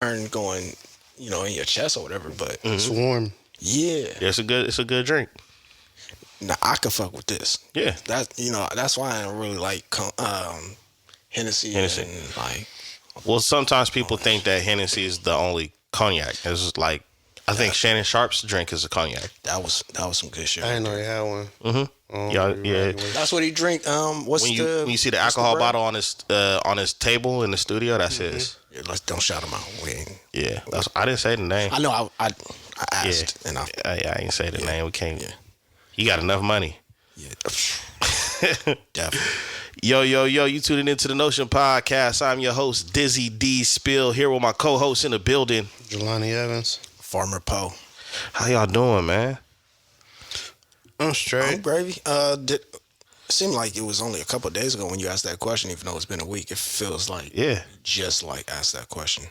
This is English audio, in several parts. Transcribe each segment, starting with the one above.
iron going, in your chest or whatever. But It's warm. yeah, It's a good drink. now I could fuck with this. Yeah. That's why I don't really like Hennessy. And like. Well, sometimes people think that Hennessy is the only cognac. It's like I think Shannon Sharp's drink is a cognac. That was some good shit. I didn't know he had one. Yeah. That's what he drink. When you see the alcohol bottle on his table in the studio, that's his. Yeah, don't shout him out. Yeah, I didn't say the name. I know. I asked, and I didn't say the name. We can't. Yeah. He got enough money. Yeah, definitely. Yo, you tuning into the Notion podcast. I'm your host, Dizzy D Spill, here with my co-host in the building, Jelani Evans. Farmer Poe. How y'all doing, man? I'm straight. I'm gravy. It seemed like it was only a couple of days ago when you asked that question, even though it's been a week. It feels like just like asked that question.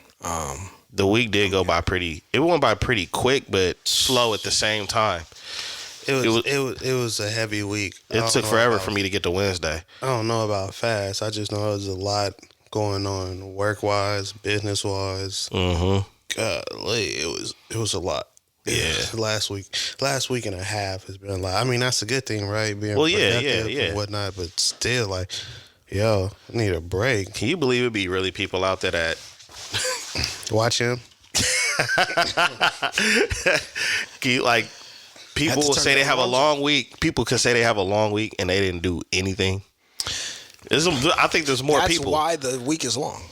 The week did go by it went by pretty quick, but slow at the same time. It was a heavy week. It took forever for me to get to Wednesday. I don't know about fast. I just know there was a lot going on, work wise, business wise. Golly, it was a lot. Yeah. Last week and a half has been a lot. I mean, that's a good thing, right? Being productive and whatnot, but still, like, I need a break. Can you believe it be really people out there that watch him? People will say they have a long week. People can say they have a long week and they didn't do anything. I think there's more people. That's why the week is long.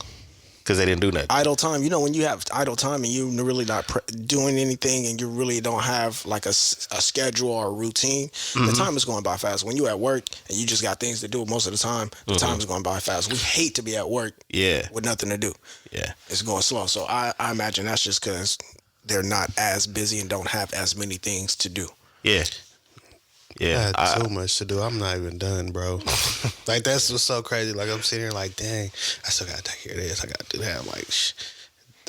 Because they didn't do nothing. Idle time. When you have idle time and you're really not doing anything and you really don't have like a schedule or a routine, the time is going by fast. When you're at work and you just got things to do most of the time, the time is going by fast. We hate to be at work with nothing to do. Yeah. It's going slow. So I imagine that's just because they're not as busy and don't have as many things to do. Yeah. Yeah. I had so much to do. I'm not even done, bro. Like, that's what's so crazy. Like, I'm sitting here like, dang, I still got to take care of this. I got to do that. I'm like,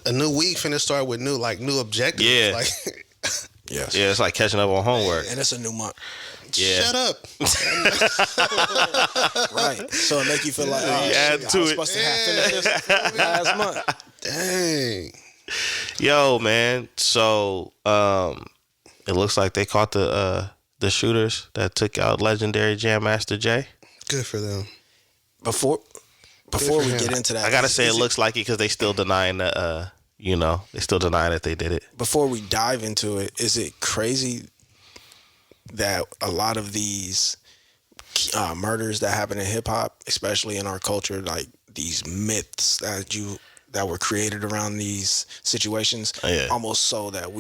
a new week finna start with new objectives. Yeah. Like, yes. Yeah, it's like catching up on homework. And it's a new month. Yeah. Shut up. Right. So it make you feel like, I was supposed to have finished this last month. Dang. Yo, man. So, it looks like they caught the shooters that took out legendary Jam Master Jay. Good for them. Before we get into that, I gotta say it looks like it because they still denying that. They still denying that they did it. Before we dive into it, is it crazy that a lot of these murders that happen in hip hop, especially in our culture, like these myths that were created around these situations, almost so that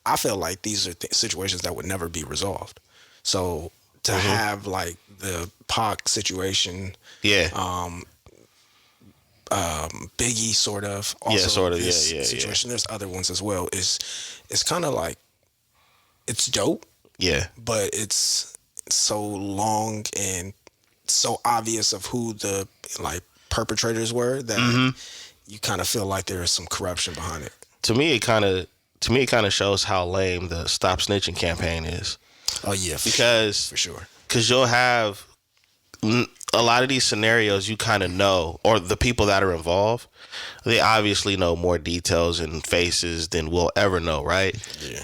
I feel like these are situations that would never be resolved. So to have like the Pac situation, Biggie sort of, also situation. There's other ones as well. It's kind of like, it's dope. Yeah, but it's so long and so obvious of who the perpetrators were that you kind of feel like there is some corruption behind it. To me, it kind of shows how lame the Stop Snitching campaign is. Oh yeah, for sure. Because you'll have a lot of these scenarios you kind of know, or the people that are involved, they obviously know more details and faces than we'll ever know, right? Yeah.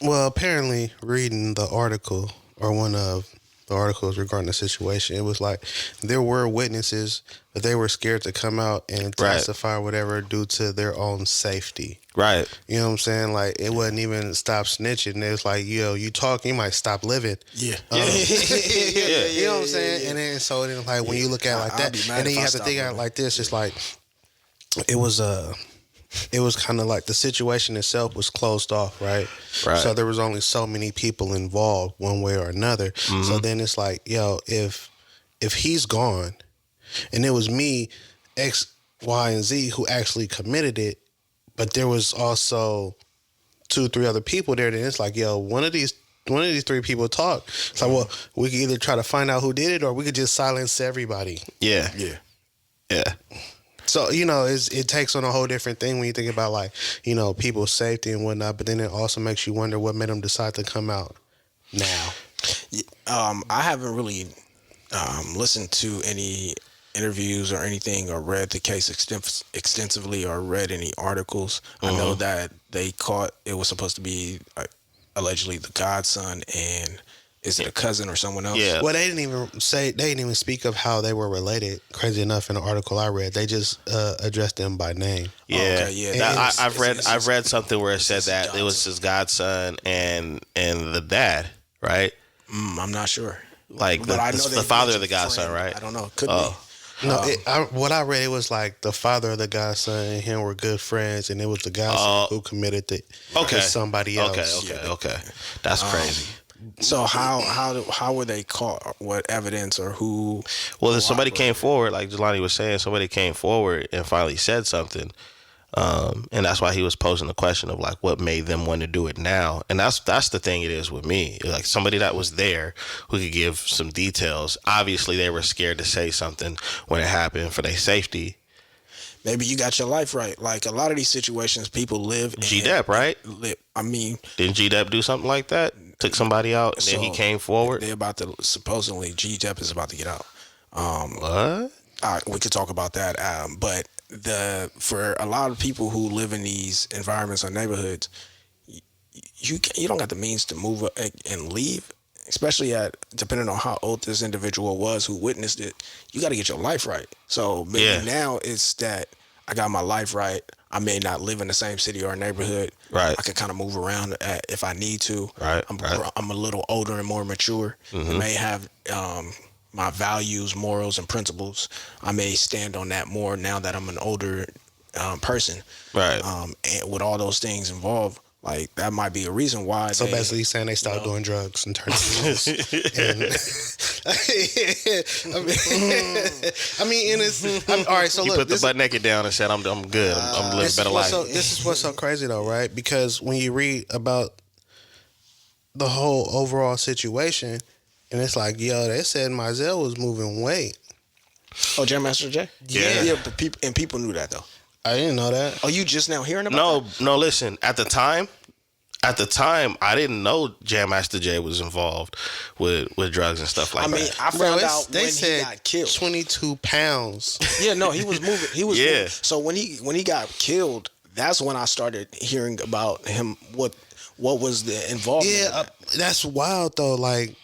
Well, apparently, reading the article, or one of the articles regarding the situation, it was like there were witnesses, but they were scared to come out and testify or whatever due to their own safety. Right. You know what I'm saying? Like, it wasn't even stop snitching. It was like, you talk, you might stop living. Yeah. You know what I'm saying? Yeah. And then, so then, like, when you look at it like that, and then you have to think at it like this, it's like, it was kind of like the situation itself was closed off, right? Right. So there was only so many people involved one way or another. So then it's like, if he's gone and it was me, X, Y, and Z who actually committed it, but there was also 2-3 other people there, then it's like, one of these 3 people talk. It's like, well, we could either try to find out who did it or we could just silence everybody. Yeah. So, it takes on a whole different thing when you think about, like, people's safety and whatnot, but then it also makes you wonder what made them decide to come out now. I haven't really listened to any interviews or anything, or read the case extensively, or read any articles. I know that they caught, it was supposed to be allegedly the godson, and is it a cousin or someone else? Yeah. Well, they didn't even speak of how they were related. Crazy enough, in the article I read, they just addressed them by name. Yeah, okay, yeah. I've read something where it said that it was his godson and the dad, right? I'm not sure. Like the father of the godson, right? I don't know. Could be. No, what I read, it was like the father of the godson and him were good friends, and it was the godson who committed to somebody else. Okay. That's crazy. So how were they caught? What evidence or who? Well, then somebody came forward, like Jelani was saying. Somebody came forward and finally said something, and that's why he was posing the question of like, what made them want to do it now? And that's the thing. It is with me, like somebody that was there who could give some details. Obviously, they were scared to say something when it happened for their safety. Maybe you got your life right. Like a lot of these situations, people live. G-Dep, right? I mean, didn't G-Dep do something like that? Took somebody out, and then he came forward. They're about to, supposedly G-Dep is about to get out. What? We could talk about that. But for a lot of people who live in these environments or neighborhoods, you don't got the means to move and leave. Especially depending on how old this individual was who witnessed it, you got to get your life right. So maybe now it's that I got my life right. I may not live in the same city or neighborhood. Right. I can kind of move around if I need to. Right. I'm a little older and more mature. I may have my values, morals, and principles. I may stand on that more now that I'm an older person. Right. And with all those things involved, like that might be a reason why. So basically, he's saying they stopped doing drugs and turned to Jesus. I mean, all right. So he look, put the butt naked down and said, "I'm good. I'm living a better life." This is what's so crazy though, right? Because when you read about the whole overall situation, and it's like, yo, they said Mizell was moving weight. Oh, Jam Master Jay? Yeah. But people knew that though. I didn't know that. Oh, you just now hearing about that? No, listen. At the time, I didn't know Jam Master Jay was involved with drugs and stuff like that. I mean, I found out when he got killed. 22 pounds. Yeah, no, he was moving. He was moving. So when he got killed, that's when I started hearing about him. What was the involvement? Yeah, that's wild though. Like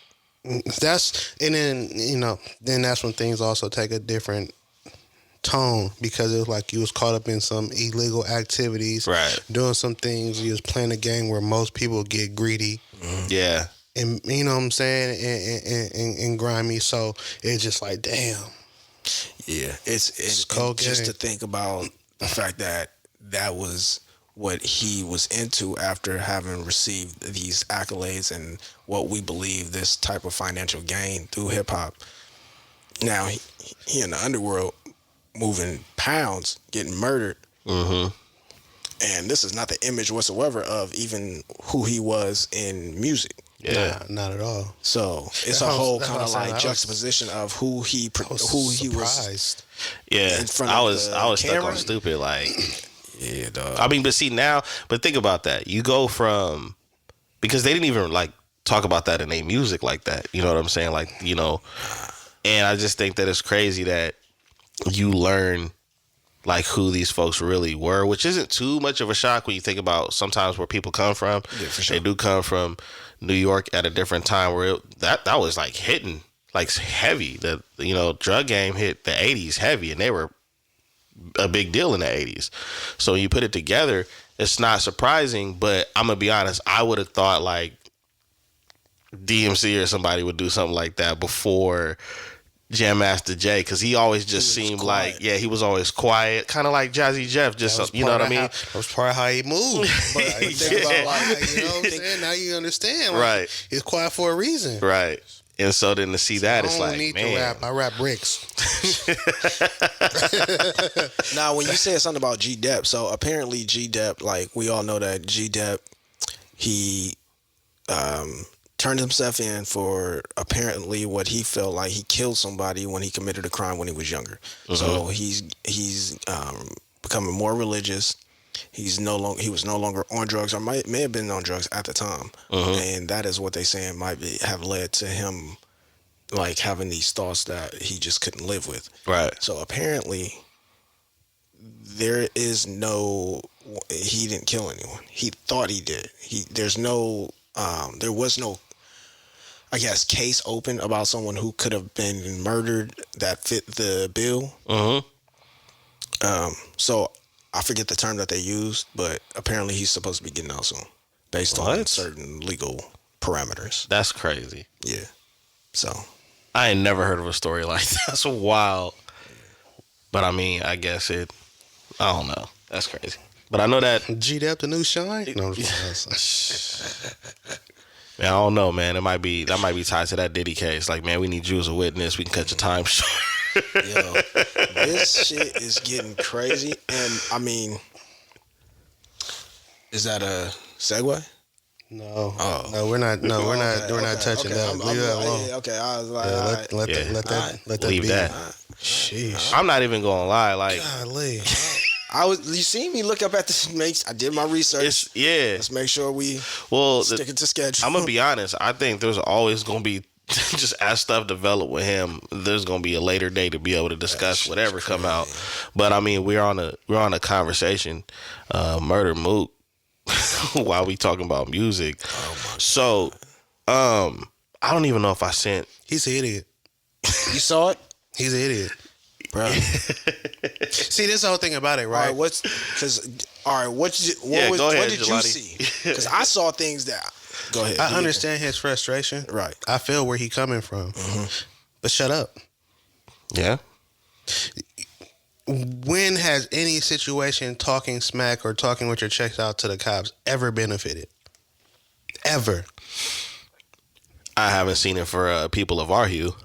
then that's when things also take a different tone, because it was like you was caught up in some illegal activities, right? Doing some things. You was playing a game where most people get greedy, yeah, and you know what I'm saying, and grimy. So it's just like, damn, yeah. It's cold just to think about the fact that was what he was into after having received these accolades and what we believe this type of financial gain through hip hop. Now he in the underworld, moving pounds, getting murdered. And this is not the image whatsoever of even who he was in music. Yeah, not at all. So it's a whole kind of like juxtaposition of who he was. Yeah, I was stuck on stupid. Like, yeah, dog. I mean, but think about that. You go from, because they didn't even like talk about that in their music like that. You know what I'm saying? Like, you know, and I just think that it's crazy that you learn like who these folks really were, which isn't too much of a shock when you think about sometimes where people come from. Yeah, for sure. They do come from New York at a different time where that was like hitting like heavy. The drug game hit the 80s heavy, and they were a big deal in the 80s. So when you put it together, it's not surprising. But I'm gonna be honest, I would have thought like DMC or somebody would do something like that before Jam Master Jay, because he always just seemed quiet. Like, he was always quiet, kind of like Jazzy Jeff, just you know what I mean? That was part of how he moved. But I think about, like, you know what I'm saying? Now you understand. Like, right. He's quiet for a reason. Right. And so then to see that, it's like, need man. To rap. I rap bricks. Now, when you said something about G-Dep, so apparently G-Dep, like we all know that G-Dep, he turned himself in for apparently what he felt like he killed somebody when he committed a crime when he was younger. So he's becoming more religious. He was no longer on drugs, or may have been on drugs at the time, and that is what they saying have led to him like having these thoughts that he just couldn't live with. Right. So apparently, there is no. He didn't kill anyone. He thought he did. There was no, I guess, case open about someone who could have been murdered that fit the bill. So I forget the term that they used, but apparently he's supposed to be getting out soon, based on certain legal parameters. That's crazy. Yeah. So I ain't never heard of a story like that. That's wild. But I mean, I guess I don't know. That's crazy. But I know that G'd up the new shine. No, man, I don't know, man. That might be tied to that Diddy case. Like, man, we need you as a witness. We can cut your time short. Yo, this shit is getting crazy. And I mean, is that a segue? No, no, we're not. No, we're not touching that. Leave that alone. Okay, I was like, let that leave be. that. Sheesh. I'm not even gonna lie. Like, golly. You see me look up at this. I did my research. Let's make sure we stick it to schedule. I'm gonna be honest. I think there's always gonna be just as stuff develop with him. There's gonna be a later day to be able to discuss whatever come out. But I mean, we're on a conversation. Murder Mook. While we talking about music. So, I don't even know if I sent. He's an idiot. You saw it? He's an idiot. Bro. See, this whole thing about it, right? All right, what did you see? Because I saw things that. Go ahead. I understand his frustration. Right. I feel where he's coming from. But shut up. Yeah. When has any situation talking smack or talking with your checks out to the cops ever benefited? Ever. I haven't seen it for people of our hue.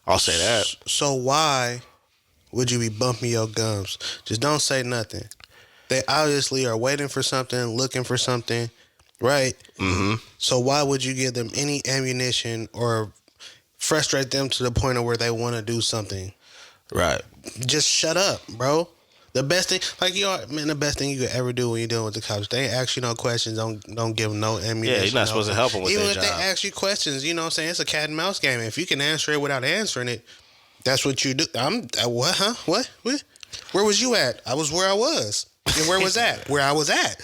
I'll say that. So why would you be bumping your gums? Just don't say nothing. They obviously are waiting for something, looking for something, right? So why would you give them any ammunition or frustrate them to the point of where they want to do something? Right. Just shut up, bro. The best thing, the best thing you could ever do when you're dealing with the cops, they ask you no questions, don't give them no ammunition. Yeah, you're not supposed to help them with even their if job. they ask you questions, you know what I'm saying? It's a cat and mouse game. If you can answer it without answering it, that's what you do. What, huh? What? Where was you at? I was where I was. And where was that? Where I was at.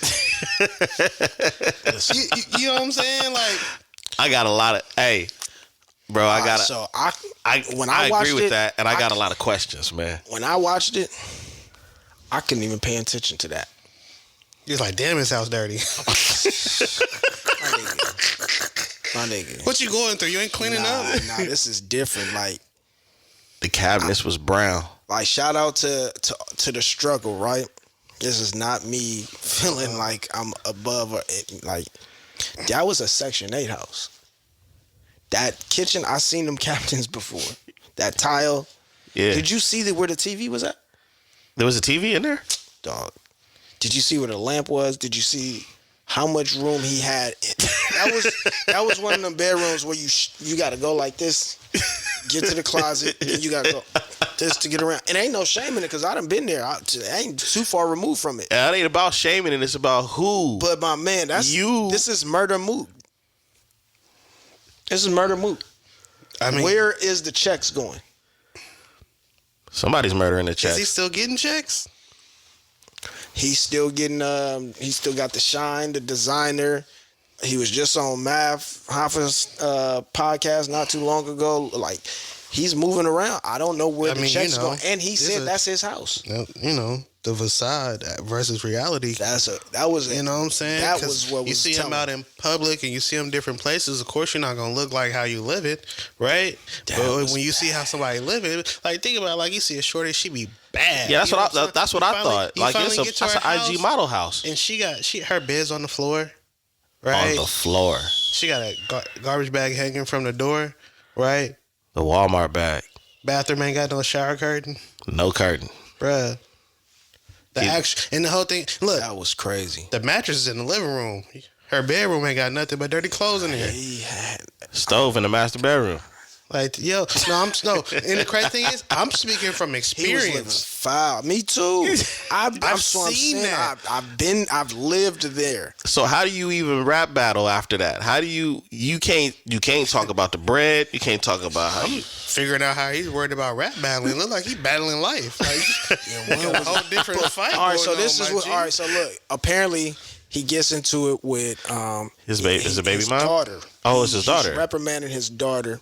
you know what I'm saying? Like, I got a lot of, bro, I got So I agree with that, and I got a lot of questions, man. When I watched it, I couldn't even pay attention to that. You're like, damn, his house dirty. My nigga. What you going through? You ain't cleaning up? Nah, this is different. Like, the cabinets was brown. Like, shout out to the struggle, right? This is not me feeling like I'm above or like. That was a Section 8 house. That kitchen, I seen them captains before. That tile. Yeah. Did you see where the TV was at? There was a TV in there? Dog. Did you see where the lamp was? Did you see how much room he had? That was one of them bedrooms where you got to go like this, get to the closet, and you got to go this to get around. And ain't no shame in it because I done been there. I ain't too far removed from it. And it ain't about shaming it. It's about who. But my man, this is Murder Mook. This is Murder Mook. I mean, where is the checks going? Somebody's murdering the checks. Is he still getting checks? He's still getting. He still got the shine, the designer. He was just on Mav Hoffa's podcast not too long ago. Like, he's moving around. I don't know where the checks going. And he said that's his house. You know, the facade versus reality. That was you know what I'm saying? That was what you see him out in public and you see him different places. Of course, you're not gonna look like how you live it, right? But when you see how somebody live it, like think about it, like you see a shorty, she be bad. Yeah, that's what I thought. Like that's an IG model house, and her bed's on the floor, right? On the floor. She got a garbage bag hanging from the door, right? The Walmart bag. Bathroom ain't got no shower curtain. No curtain, bruh. And the whole thing, look. That was crazy. The mattress is in the living room. Her bedroom ain't got nothing but dirty clothes in there. Stove in the master bedroom. Like, yo, no. And the crazy thing is, I'm speaking from experience. Foul. Me too. I've seen that. I've lived there. So how do you even rap battle after that? How do you can't talk about the bread. You can't talk about how you figuring out how he's worried about rap battling. Look like he's battling life. Like, a whole different fight. All right, so this is what. All right, so look. Apparently, he gets into it with his baby mom. Daughter. Oh, it's his daughter. He's reprimanding his daughter.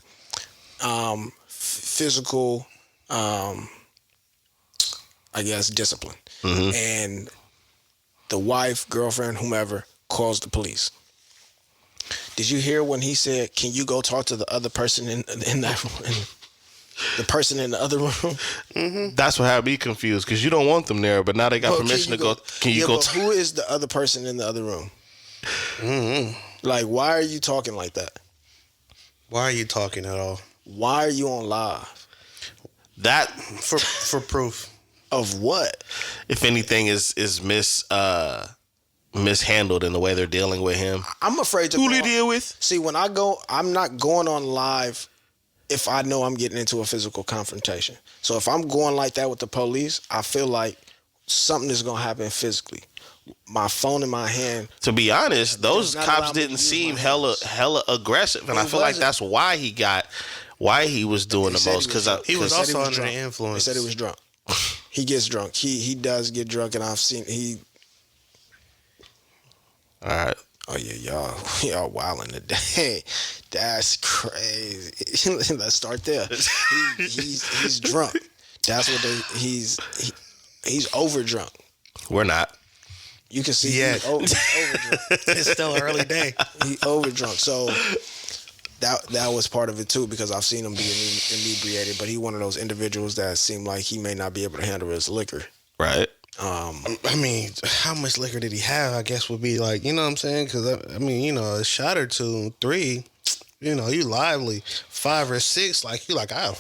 Physical, I guess, discipline. Mm-hmm. And the wife, girlfriend, whomever, calls the police. Did you hear when he said, "Can you go talk to the other person in that room?" The person in the other room? Mm-hmm. That's what had me confused, because you don't want them there, but now they got permission to go. Can you go? Who is the other person in the other room? Mm-hmm. Like, why are you talking like that? Why are you talking at all? Why are you on live? That for proof of what? If anything is mishandled in the way they're dealing with him. I'm afraid to. Who do you deal with? See, when I go, I'm not going on live if I know I'm getting into a physical confrontation. So if I'm going like that with the police, I feel like something is gonna happen physically. My phone in my hand. To be honest, those cops didn't seem hella aggressive, and I feel like that's why he was doing the most, because he was also under the influence. He said he was drunk. He gets drunk. He does get drunk, and I've seen he. All right. Oh yeah, y'all wilding today. That's crazy. Let's start there. He's drunk. That's what he's over drunk. We're not. You can see he's over drunk. It's still early day. He over drunk. So that was part of it too, because I've seen him be inebriated, but he one of those individuals that seem like he may not be able to handle his liquor. Right. I mean, how much liquor did he have? I guess would be like, you know what I'm saying? Because I mean, you know, a shot or two, 3, you know, you lively. 5 or 6, like you like I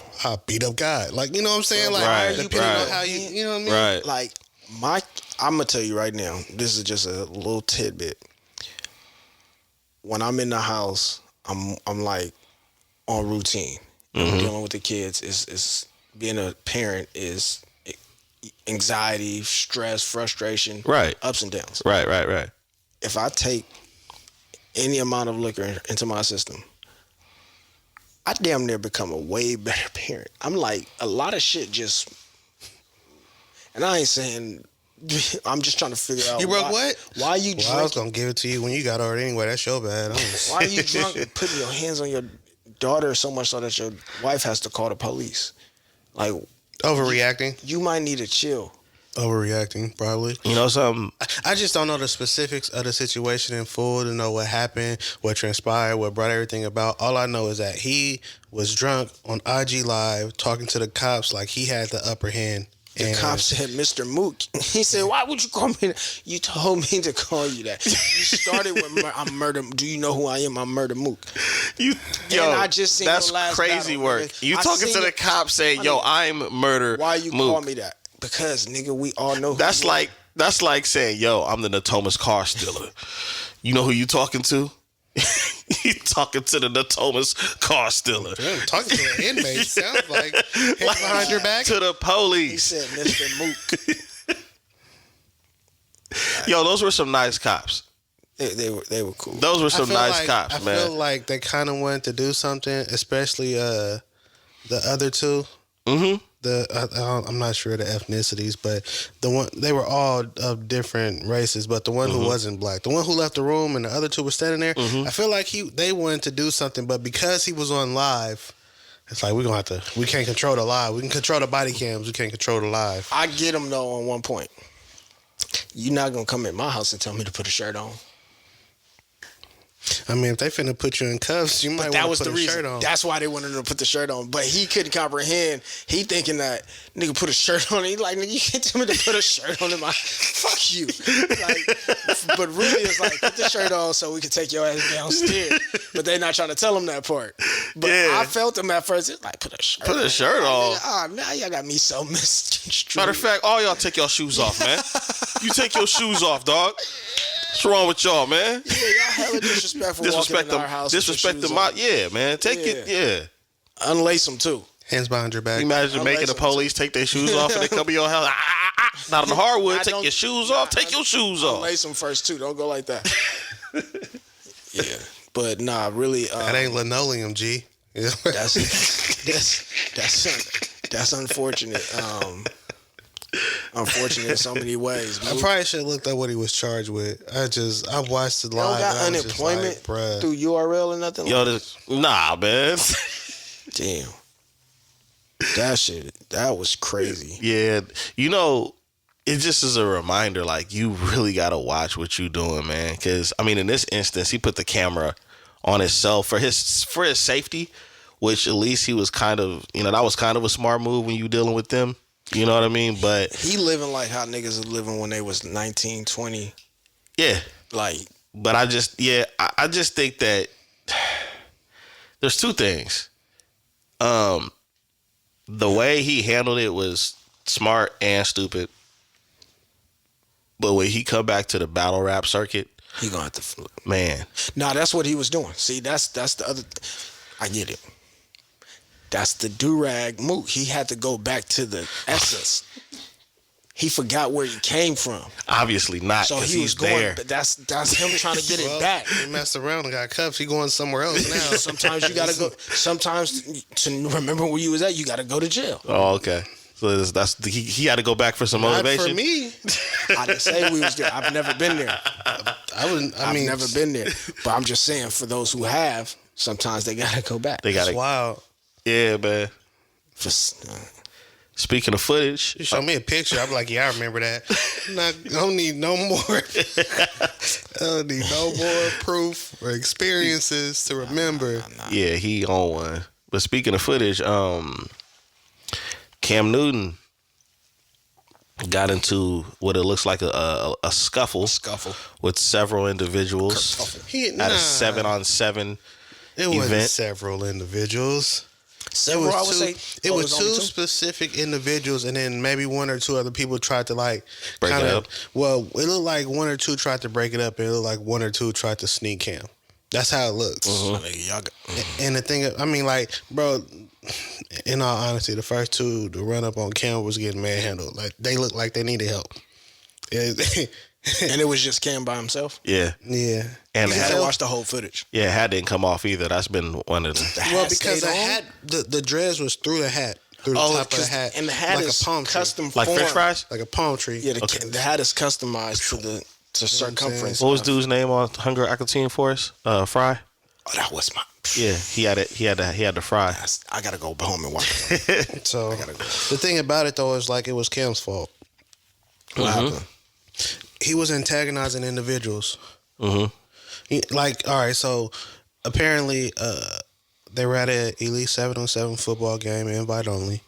beat up God, like, you know what I'm saying? Like, depending on how you know what I mean? Right. Like I'm gonna tell you right now. This is just a little tidbit. When I'm in the house, I'm like on routine. Mm-hmm. Dealing with the kids is being a parent is anxiety, stress, frustration, right, ups and downs. Right. If I take any amount of liquor into my system, I damn near become a way better parent. I'm like, a lot of shit just, and I ain't saying, I'm just trying to figure out. You broke what? Why you drunk? I was going to give it to you when you got over it anyway. That's your bad. Why are you drunk and putting your hands on your daughter so much so that your wife has to call the police? Like, overreacting. You might need to chill. Overreacting, probably. You know something? I just don't know the specifics of the situation in full to know what happened, what transpired, what brought everything about. All I know is that he was drunk on IG Live talking to the cops like he had the upper hand. The cop said, "Mr. Mook." He said, "Why would you call me that? You told me to call you that. You started with I'm Murder. Do you know who I am? I'm Murder Mook." I just seen that's last crazy battle, work. Nigga. You talking to the cop saying, "Yo, I'm Murder." Why you Mook. call me that? Because nigga, we all know. That's like saying, "Yo, I'm the Natomas car stealer." You know who you talking to? You talking to the Natomas car stealer. Damn, talking to an inmate sounds like behind your back. To the police. He said, "Mr. Mook." Yo, those were some nice cops. They were cool. Those were some nice cops, man. I feel like they kind of wanted to do something, especially the other two. Mm-hmm. I'm not sure the ethnicities, but they were all of different races. But the one who wasn't black, the one who left the room, and the other two were standing there. I feel like they wanted to do something, but because he was on live, it's like we can't control the live. We can control the body cams. We can't control the live. I get him though on one point. You're not gonna come in my house and tell me to put a shirt on. I mean, if they finna put you in cuffs, you might want to put a shirt on. That's why they wanted him to put the shirt on. But he couldn't comprehend. He thinking that nigga put a shirt on. He like, nigga, you can't tell me to put a shirt on in my. Fuck you. Like, but really, it's like, put the shirt on so we can take your ass downstairs. But they not trying to tell him that part. But I felt him at first. It's like, put a shirt on. Put a shirt on. Oh, now y'all got me so misconstrued. Matter of fact, all y'all take your shoes off, man. You take your shoes off, dog. What's wrong with y'all, man? Yeah, y'all hella disrespectful walking in our house. Disrespect the yeah, man. Take it, yeah. Unlace them too. Hands behind your back. Imagine making the police take their shoes off and they come to your house. Not on the hardwood. Take your shoes off. Take your shoes off. Unlace them first too. Don't go like that. Yeah, but nah, really. That ain't linoleum, G. That's unfortunate. Unfortunate in so many ways. I probably should have looked up what he was charged with. I watched it live. You don't got unemployment through URL or nothing. Yo, nah, man. Damn. That was crazy. Yeah, it just is a reminder. Like, you really gotta watch what you doing, man. Because I mean, in this instance, he put the camera on himself for his safety, which at least he was kind of, that was kind of a smart move when you dealing with them. You know what I mean? But he living like how niggas are living when they was 19, 20. Yeah. Like, but I just think that there's two things. The way he handled it was smart and stupid. But when he come back to the battle rap circuit, he gonna have to flip. Man. Nah, that's what he was doing. See, that's the other. I get it. That's the do-rag Mook. He had to go back to the essence. He forgot where he came from. Obviously not, so he was going there. But that's him trying to get it back. He messed around and got cuffs. He going somewhere else now. Sometimes you gotta go. Sometimes to remember where you was at, you gotta go to jail. Oh, okay. So he had to go back for some motivation. Not for me. I didn't say we was there. I've never been there. I've never been there. But I'm just saying, for those who have, sometimes they gotta go back. That's wild. Yeah, man. Speaking of footage, you show me a picture. I'm like, yeah, I remember that. I don't need no more. I don't need no more proof or experiences to remember. Yeah, he on one. But speaking of footage, Cam Newton got into what it looks like a scuffle with several individuals at a 7-on-7 It event. wasn't several individuals. It was two specific individuals, and then maybe one or two other people tried to break it up. Well, it looked like one or two tried to break it up, and it looked like one or two tried to sneak Cam. That's how it looks. Mm-hmm. And the thing, I mean, bro, in all honesty, the first two to run up on Cam was getting manhandled. Like, they looked like they needed help. And it was just Cam by himself? Yeah. Yeah. And I had to watch the whole footage. Yeah, hat didn't come off either. That's been one of the... Well, because the hat, the dreads was through the hat. Through the top of the hat. And the hat like is a palm custom tree. Like French fries? Like a palm tree. Yeah, the hat is customized to circumference. What was dude's name on Hunger Aquatine Force? Fry? Oh, that was my... Yeah, he had the fry. I gotta go home and watch it. So, the thing about it, though, is it was Cam's fault. What happened? He was antagonizing individuals. Mm-hmm. All right, so apparently they were at an Elite 7-on-7 football game, invite only.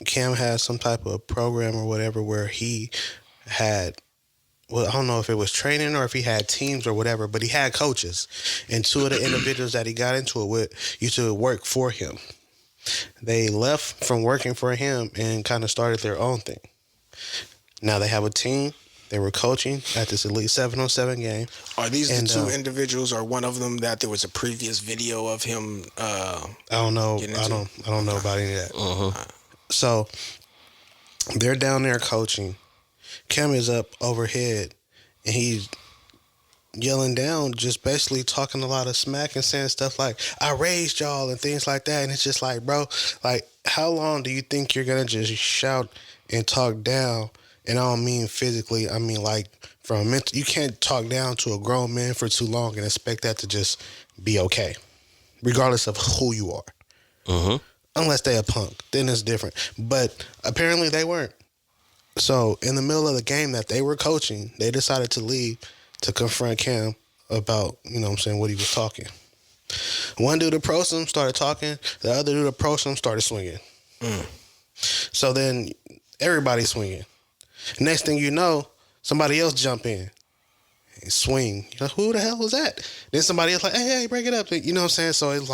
Cam had some type of program or whatever where he had, I don't know if it was training or if he had teams or whatever, but he had coaches. And two of the individuals that he got into it with used to work for him. They left from working for him and kind of started their own thing. Now they have a team. They were coaching at this Elite 7-on-7 game. Are these the two individuals, or one of them that there was a previous video of him? I don't know. I don't know about any of that. Uh-huh. So they're down there coaching. Cam is up overhead, and he's yelling down, just basically talking a lot of smack and saying stuff like, I raised y'all and things like that. And it's just like, bro, how long do you think you're going to just shout and talk down? And I don't mean physically. I mean, from mental. You can't talk down to a grown man for too long and expect that to just be okay, regardless of who you are. Mm-hmm. Unless they a punk, then it's different. But apparently they weren't. So in the middle of the game that they were coaching, they decided to leave to confront Cam about, what he was talking. One dude approached him, started talking. The other dude approached him, started swinging. So then everybody's swinging. Next thing you know, somebody else jump in and swing. Who the hell was that? Then somebody else hey, break it up. You know what I'm saying? So it's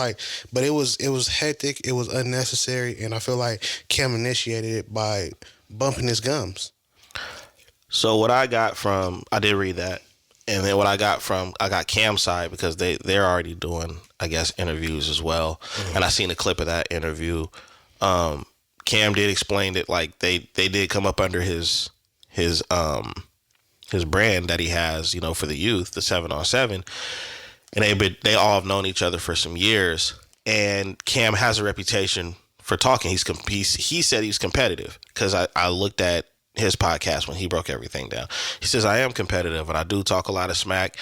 but it was hectic. It was unnecessary. And I feel like Cam initiated it by bumping his gums. So what I got from, I did read that. And then what I got Cam's side, because they're already doing, I guess, interviews as well. And I seen a clip of that interview. Cam did explain that like they did come up under his brand that he has, for the youth, the 7-on-7, and they all have known each other for some years. And Cam has a reputation for talking. He said he's competitive, because I looked at his podcast when he broke everything down. He says, I am competitive and I do talk a lot of smack,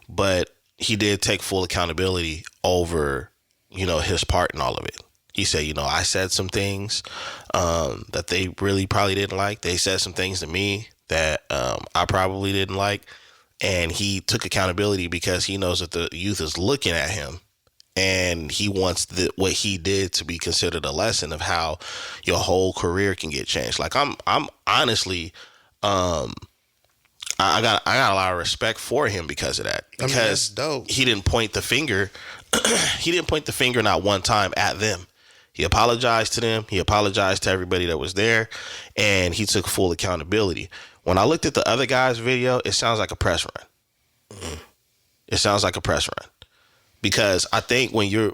but he did take full accountability over, his part in all of it. He said, I said some things that they really probably didn't like. They said some things to me that I probably didn't like. And he took accountability because he knows that the youth is looking at him, and he wants what he did to be considered a lesson of how your whole career can get changed. Like I'm honestly, I got a lot of respect for him because of that. Because that's dope. He didn't point the finger. He didn't point the finger not one time at them. He apologized to them. He apologized to everybody that was there, and he took full accountability. When I looked at the other guy's video, it sounds like a press run. Mm-hmm. It sounds like a press run, because I think when you're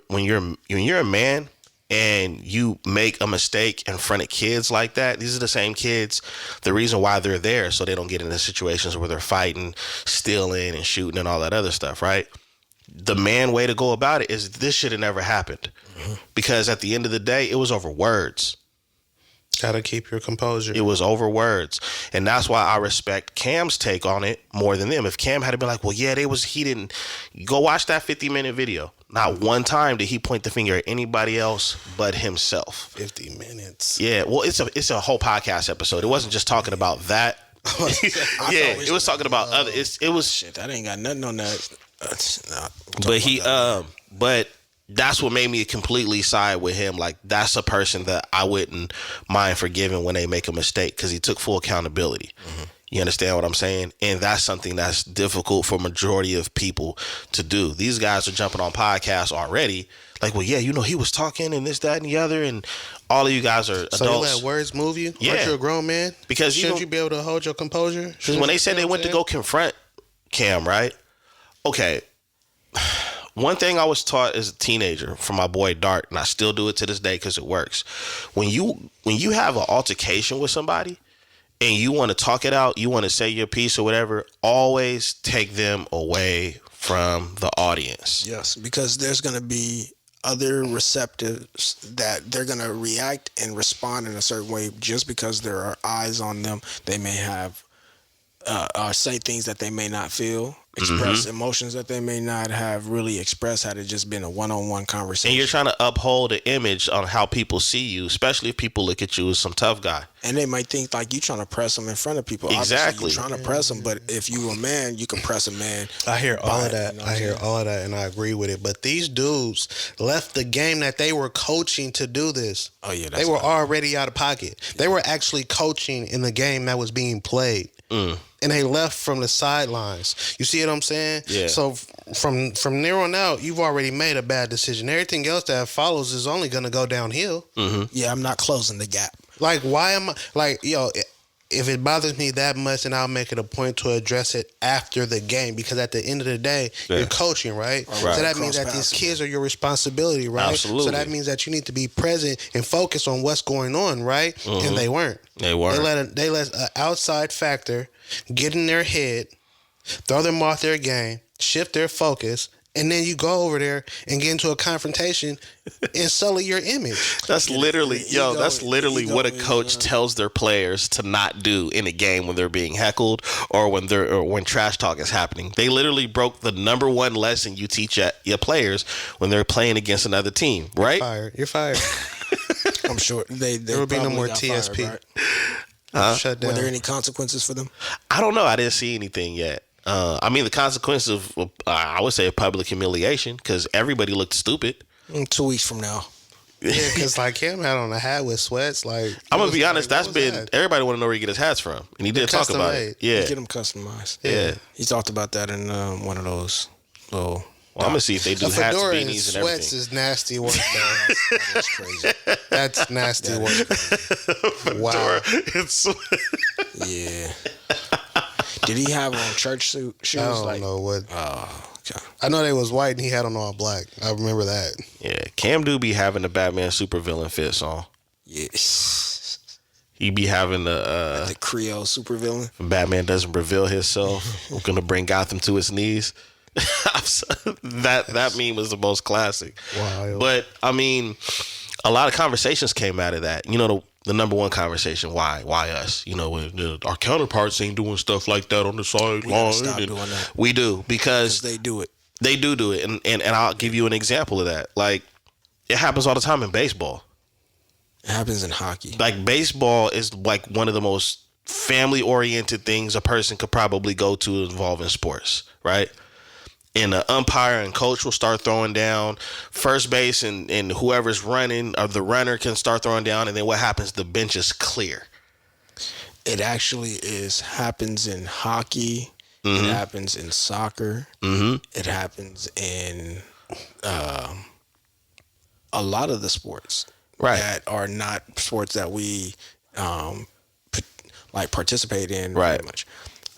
a man and you make a mistake in front of kids like that, these are the same kids. The reason why they're there, so they don't get into situations where they're fighting, stealing, and shooting and all that other stuff, right? The man way to go about it is this should have never happened, because at the end of the day, it was over words. Gotta keep your composure. It was over words. And that's why I respect Cam's take on it more than them. If Cam had been like, well, yeah, he didn't go watch that 50-minute video. Not one time did he point the finger at anybody else but himself. 50 minutes. Yeah. Well, it's a whole podcast episode. It wasn't just talking about that. Yeah. It was talking about other, it was shit. That ain't got nothing on that. But that's what made me completely side with him. Like, that's a person that I wouldn't mind forgiving when they make a mistake, because he took full accountability. Mm-hmm. You understand what I'm saying? And that's something that's difficult for majority of people to do. These guys are jumping on podcasts already. Like, well, yeah, he was talking and this, that, and the other, and all of you guys are adults. So you let words move you? Yeah. Aren't you a grown man? Because shouldn't you be able to hold your composure? Because when they said they went to go confront Cam, right? Okay. One thing I was taught as a teenager from my boy Dart, and I still do it to this day because it works. When you have an altercation with somebody and you want to talk it out, you want to say your piece or whatever, always take them away from the audience. Yes, because there's going to be other receptives that they're going to react and respond in a certain way just because there are eyes on them. They may have or say things that they may not feel, express emotions that they may not have really expressed had it just been a one-on-one conversation. And you're trying to uphold an image on how people see you, especially if people look at you as some tough guy. And they might think like you trying to press them in front of people. Exactly. Obviously, you're trying to press them, but if you a man, you can press a man. I hear all of that. I hear all of that, and I agree with it. But these dudes left the game that they were coaching to do this. Oh yeah, they were already out of pocket. They were actually coaching in the game that was being played. And they left from the sidelines. You see what I'm saying? Yeah. So from there on out, you've already made a bad decision. Everything else that follows is only going to go downhill. Mm-hmm. Yeah, I'm not closing the gap. Like, why am I... Like, if it bothers me that much, then I'll make it a point to address it after the game. Because at the end of the day, you're coaching, right? So that means that these kids are your responsibility, right? Absolutely. So that means that you need to be present and focus on what's going on, right? Mm-hmm. And they weren't. They weren't. They let an outside factor get in their head, throw them off their game, shift their focus, and then you go over there and get into a confrontation and sully your image. That's literally, what a coach tells their players to not do in a game when they're being heckled or when trash talk is happening. They literally broke the number one lesson you teach at your players when they're playing against another team, right? You're fired. I'm sure there will be no more TSP. Fired, right? Shut down. Were there any consequences for them? I don't know. I didn't see anything yet. I mean, the consequence of, I would say, public humiliation, because everybody looked stupid. 2 weeks from now. Yeah, because like Cam had on a hat with sweats. Like, I'm gonna be honest, that's been everybody want to know where he get his hats from, and he did talk about it. Yeah, get them customized. Yeah, he talked about that in one of those little. Well, I'm gonna see if they do hats, beanies, and everything. Sweats is nasty work, though. That's crazy. That's nasty work. Wow. Yeah. Did he have on church shoes? I don't know what. Okay. I know they was white and he had on all black. I remember that. Yeah, Cam do be having the Batman supervillain fits on. Yes. He be having the Creole supervillain. Batman doesn't reveal himself. I'm gonna bring Gotham to its knees. that meme was the most classic. Wow. But I mean, a lot of conversations came out of that. You know, the number one conversation, why us? You know, our counterparts ain't doing stuff like that on the sideline. Stop doing that. We do because they do it. They do it, and I'll give you an example of that. Like, it happens all the time in baseball. It happens in hockey. Like, baseball is like one of the most family-oriented things a person could probably go to involving sports, right? And the umpire and coach will start throwing down. First base and whoever's running, or the runner, can start throwing down. And then what happens? The bench is clear. It actually happens in hockey. Mm-hmm. It happens in soccer. Mm-hmm. It happens in a lot of the sports that are not sports that we participate in very much.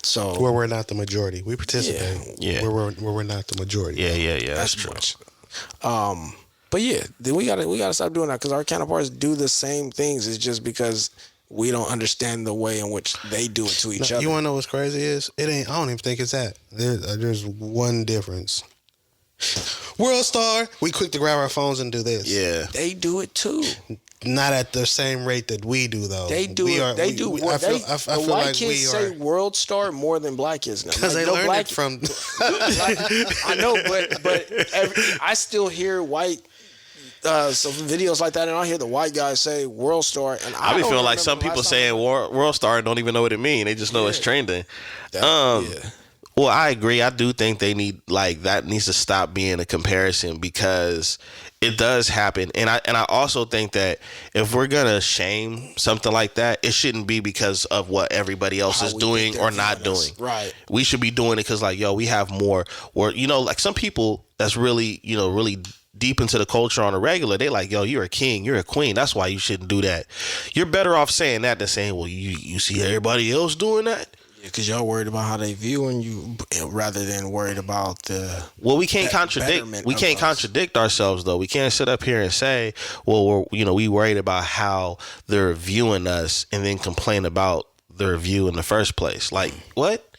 So where we're not the majority, we participate. Yeah. Where we're not the majority. Yeah. That's true. Much. But yeah, we gotta stop doing that because our counterparts do the same things. It's just because we don't understand the way in which they do it to each other. You wanna know what's crazy is? It ain't. I don't even think it's that. There's one difference. World Star. We quick to grab our phones and do this. Yeah, they do it too. Not at the same rate that we do, though. They do. I feel white like kids say "World Star" more than black kids now. Because they learned it from. I know, but I still hear white some videos like that, and I hear the white guys say "World Star," and I be feeling like some people saying "World Star" and don't even know what it means. They just know it's trending. Well, I agree. I do think they need that needs to stop being a comparison because it does happen. And I also think that if we're gonna shame something like that, it shouldn't be because of what everybody else is doing or not doing. Right. We should be doing it because we have more. Or some people that's really really deep into the culture on a regular, they like, you're a king, you're a queen. That's why you shouldn't do that. You're better off saying that than saying, well, you see everybody else doing that. Because y'all worried about how they viewing you rather than worried about the. Well, we can't contradict. We can't contradict ourselves though. We can't sit up here and say, "Well, we worried about how they're viewing us," and then complain about their view in the first place. Like what?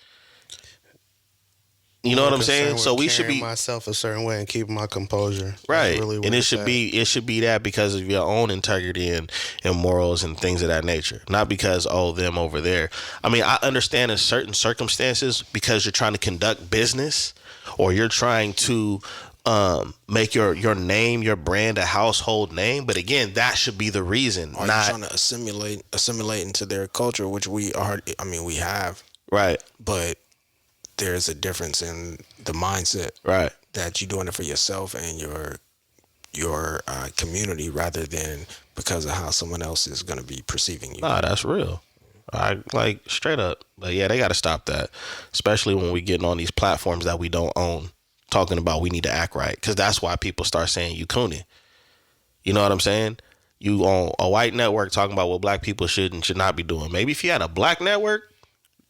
You know what I'm saying? So we should be myself a certain way and keeping my composure. Right. Really and it should be that because of your own integrity and morals and things of that nature. Not because, them over there. I mean, I understand in certain circumstances because you're trying to conduct business or you're trying to make your name, your brand a household name. But again, that should be the reason. Are not you trying to assimilate into their culture, which we have. Right. But there's a difference in the mindset, right? That you're doing it for yourself and your community rather than because of how someone else is going to be perceiving you. Nah, that's real. I straight up. But yeah, they got to stop that, especially when we getting on these platforms that we don't own, talking about we need to act right, because that's why people start saying you cooning. You know what I'm saying? You on a white network talking about what black people should and should not be doing. Maybe if you had a black network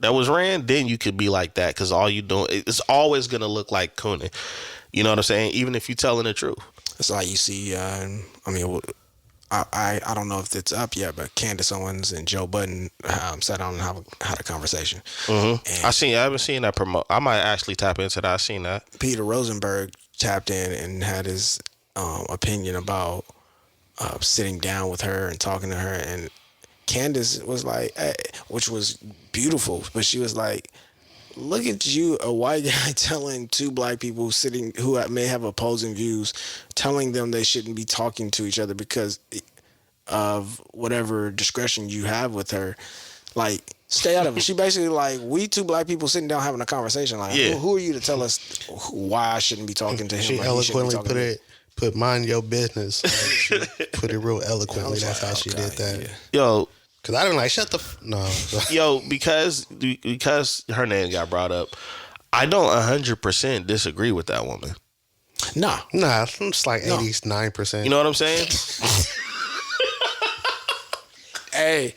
that was ran, then you could be like that, because all you doing, it's always gonna look like cooning. You know what I'm saying? Even if you're telling the truth. It's like you see. I don't know if it's up yet, but Candice Owens and Joe Budden sat down and had a conversation. Mm-hmm. I haven't seen that promote. I might actually tap into that. I seen that. Peter Rosenberg tapped in and had his opinion about sitting down with her and talking to her, and Candice was like, which was beautiful, but she was like, look at you, a white guy telling two black people who may have opposing views, telling them they shouldn't be talking to each other because of whatever discretion you have with her. Like, stay out of it. She basically like, we two black people sitting down having a conversation. Like, who are you to tell us why I shouldn't be talking to him? She eloquently put mind your business. She put it real eloquently. That's how she did that. Yeah. Yo, because I didn't shut the no. Yo, because her name got brought up, I don't 100% disagree with that woman. Nah, it's like 89%. You know what I'm saying? Hey,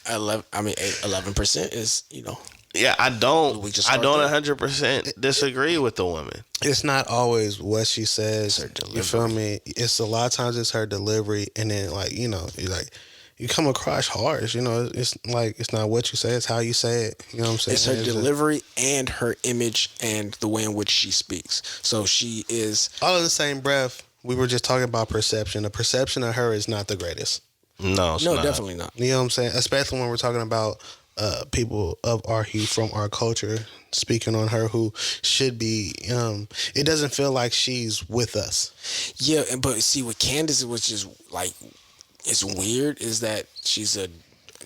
11% is Yeah, I don't 100% disagree with the woman. It's not always what she says. You feel me? It's a lot of times it's her delivery, and then like you come across harsh. It's like it's not what you say, it's how you say it. You know what I'm saying? It's her delivery and her image and the way in which she speaks. So she is all in the same breath. We were just talking about perception. The perception of her is not the greatest. No, definitely not. You know what I'm saying? Especially when we're talking about people of our hue from our culture speaking on her who should be. It doesn't feel like she's with us. Yeah, but see, with Candice, which is like, it's weird, is that she's a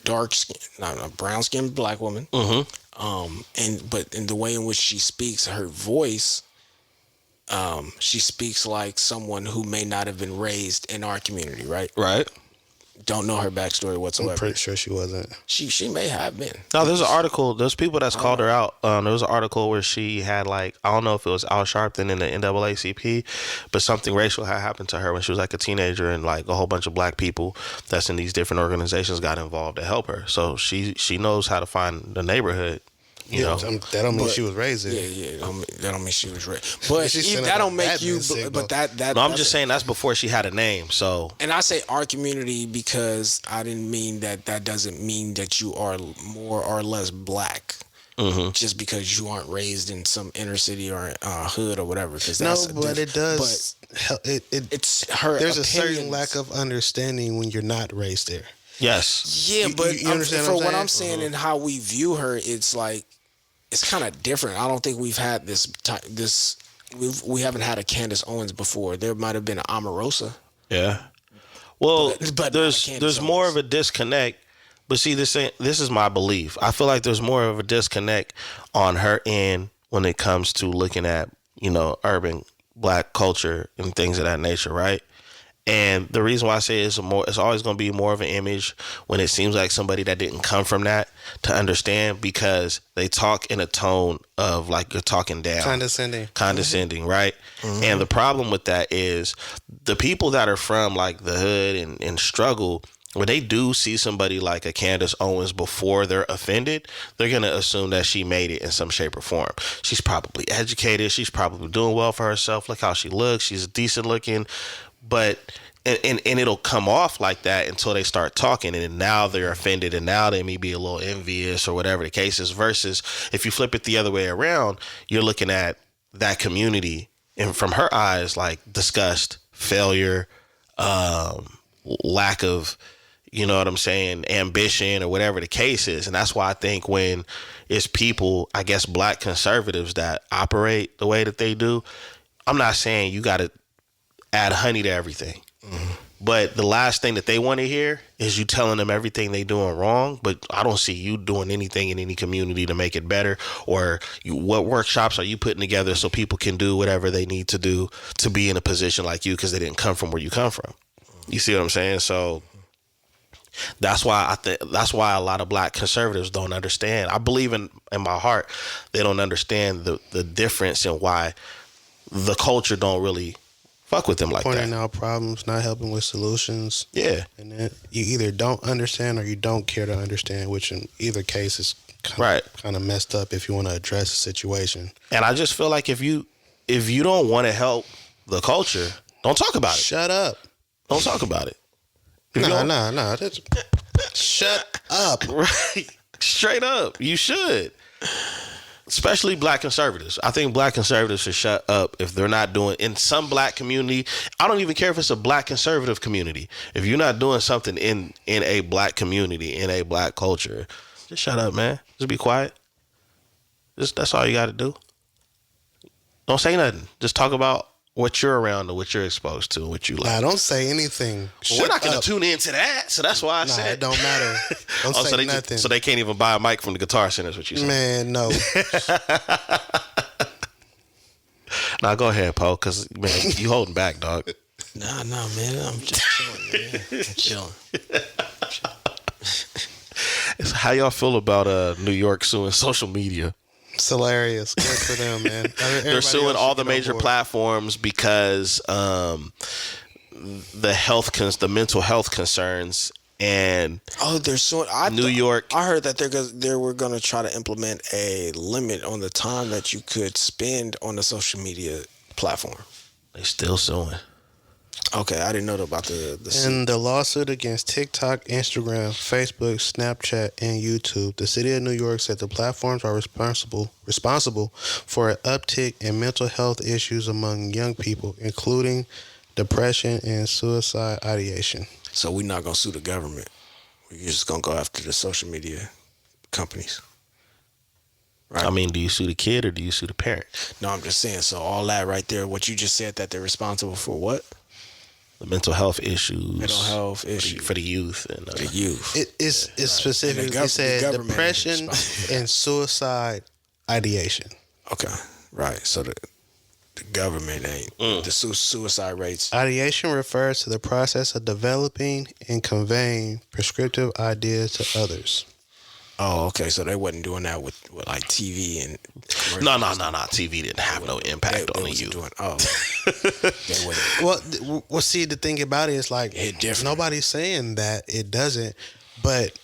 brown skinned black woman. But in the way in which she speaks, her voice, she speaks like someone who may not have been raised in our community, right? Right. Don't know her backstory whatsoever. I'm pretty sure she wasn't. She may have been. No, there's an article. There's people that's called her out. There was an article where she had like, I don't know if it was Al Sharpton in the NAACP, but something racial had happened to her when she was like a teenager, and like a whole bunch of black people that's in these different organizations got involved to help her. So she knows how to find the neighborhood. You know, that don't mean she was raised there. Yeah. That don't mean she was raised. But that don't make you. But that. No, I'm just saying that's before she had a name. So. And I say our community because I didn't mean that. That doesn't mean that you are more or less black. Just because you aren't raised in some inner city or hood or whatever. But it does. It's her. There's opinions. A certain lack of understanding when you're not raised there. Yes. Yeah, but you understand for what I'm saying and how we view her, it's like it's kind of different. I don't think we've had this. We haven't had a Candice Owens before. There might have been an Omarosa. Yeah. Well, but there's more of a disconnect. But see, this is my belief. I feel like there's more of a disconnect on her end when it comes to looking at urban black culture and things of that nature, right? And the reason why I say it's always going to be more of an image when it seems like somebody that didn't come from that to understand, because they talk in a tone of like you're talking down. Condescending, right? And the problem with that is the people that are from like the hood and struggle, when they do see somebody like a Candice Owens before they're offended, they're going to assume that she made it in some shape or form. She's probably educated. She's probably doing well for herself. Look how she looks. She's decent looking. But and it'll come off like that until they start talking, and now they're offended, and now they may be a little envious or whatever the case is. Versus if you flip it the other way around, you're looking at that community and from her eyes like disgust, failure, lack of, ambition or whatever the case is. And that's why I think when it's people, I guess black conservatives that operate the way that they do, I'm not saying you got to add honey to everything. But the last thing that they want to hear is you telling them everything they doing wrong. But I don't see you doing anything in any community to make it better, or what workshops are you putting together so people can do whatever they need to do to be in a position like you, because they didn't come from where you come from. You see what I'm saying? So that's why that's why a lot of black conservatives don't understand. I believe in my heart they don't understand the difference in why the culture don't really fuck with them like Pointing that. out problems, not helping with solutions. Yeah. And then you either don't understand or you don't care to understand, which in either case is kind of messed up if you want to address a situation. And I just feel like if you don't want to help the culture, don't talk about it. Shut up. Don't talk about it. No. Shut up. Right. Straight up. You should. Especially black conservatives. I think black conservatives should shut up if they're not doing, in some black community. I don't even care if it's a black conservative community. If you're not doing something in a black community, in a black culture, just shut up, man. Just be quiet. That's all you got to do. Don't say nothing. Just talk about what you're around and what you're exposed to and what you like. Nah, don't say anything. Well, we're not going to tune into that, so that's why I said. It don't matter. Don't say nothing. So they can't even buy a mic from the Guitar Center is what you said. Man, no. Nah, go ahead, Poe, because, man, you holding back, dog. Nah, man. I'm just chilling, man. I'm chilling. How y'all feel about New York suing social media? It's hilarious. Good for them, man. They're suing all the major platforms because the mental health concerns And they're suing. New York. I heard that they were going to try to implement a limit on the time that you could spend on the social media platform. They still suing. Okay, I didn't know about the And the lawsuit against TikTok, Instagram, Facebook, Snapchat, and YouTube. The city of New York said the platforms are responsible for an uptick in mental health issues among young people, including depression and suicide ideation. So we're not gonna sue the government. We're just gonna go after the social media companies. Right? I mean, do you sue the kid or do you sue the parent? No, I'm just saying. So all that right there, what you just said, that they're responsible for what? The mental health issues. Mental health issues for the youth and the youth. It's specific. It said depression and suicide ideation. Okay, right. So the government ain't the suicide rates. Ideation refers to the process of developing and conveying prescriptive ideas to others. Oh, okay. So they wasn't doing that with like TV and no. TV didn't have no impact on the youth. They wouldn't. Well, see, the thing about it is like nobody's saying that it doesn't, but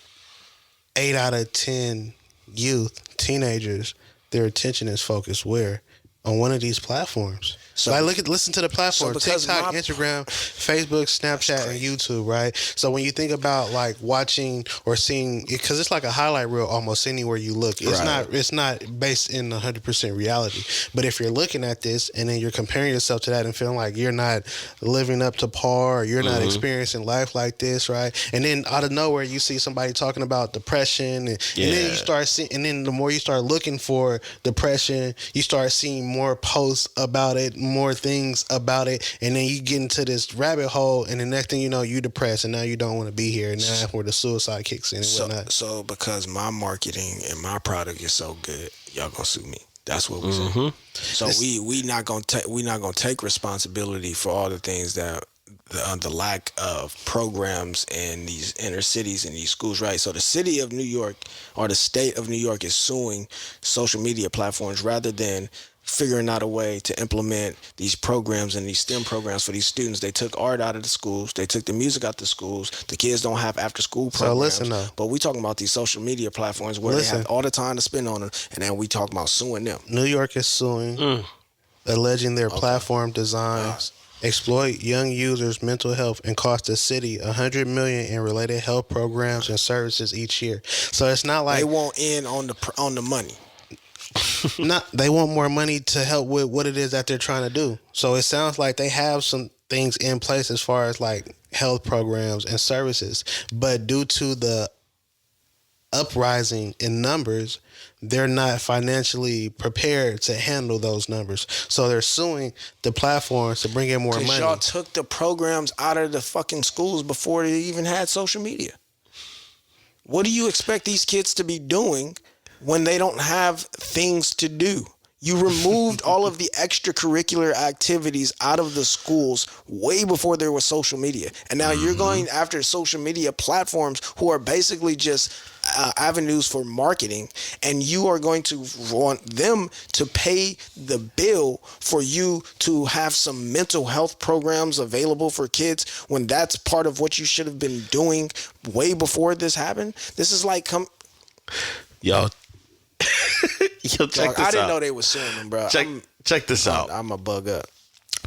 8 out of 10 teenagers, their attention is focused where? On one of these platforms. So listen to the platforms: TikTok, Instagram, Facebook, Snapchat, and YouTube. Right. So when you think about like watching or seeing, because it's like a highlight reel almost anywhere you look. It's not based in 100% reality. But if you're looking at this and then you're comparing yourself to that and feeling like you're not living up to par, or you're not experiencing life like this, right? And then out of nowhere you see somebody talking about depression, and then you start seeing, and then the more you start looking for depression, you start seeing more posts about it, more things about it, and then you get into this rabbit hole, and the next thing you know, you depressed, and now you don't want to be here, and now that's where the suicide kicks in and whatnot. So because my marketing and my product is so good, y'all gonna sue me. That's what we're saying. So we not gonna take responsibility for all the things that the lack of programs in these inner cities and these schools, right? So the city of New York or the state of New York is suing social media platforms rather than figuring out a way to implement these programs and these STEM programs for these students. They took art out of the schools. They took the music out of the schools. The kids don't have after school programs. So listen though. But we talking about these social media platforms where they have all the time to spend on them, and then we talking about suing them. New York is suing, alleging their platform designs exploit young users' mental health and cost the city $100 million in related health programs and services each year. So it's not like they won't end on the money. They want more money to help with what it is that they're trying to do. So it sounds like they have some things in place as far as like health programs and services, but due to the uprising in numbers, they're not financially prepared to handle those numbers. So they're suing the platforms to bring in more money. Y'all took the programs out of the fucking schools before they even had social media. What do you expect these kids to be doing when they don't have things to do? You removed all of the extracurricular activities out of the schools way before there was social media. And now you're going after social media platforms who are basically just avenues for marketing, and you are going to want them to pay the bill for you to have some mental health programs available for kids when that's part of what you should have been doing way before this happened. This is like Yo, check this out. I didn't know they were suing them, bro. Check this out. I'm a bug up.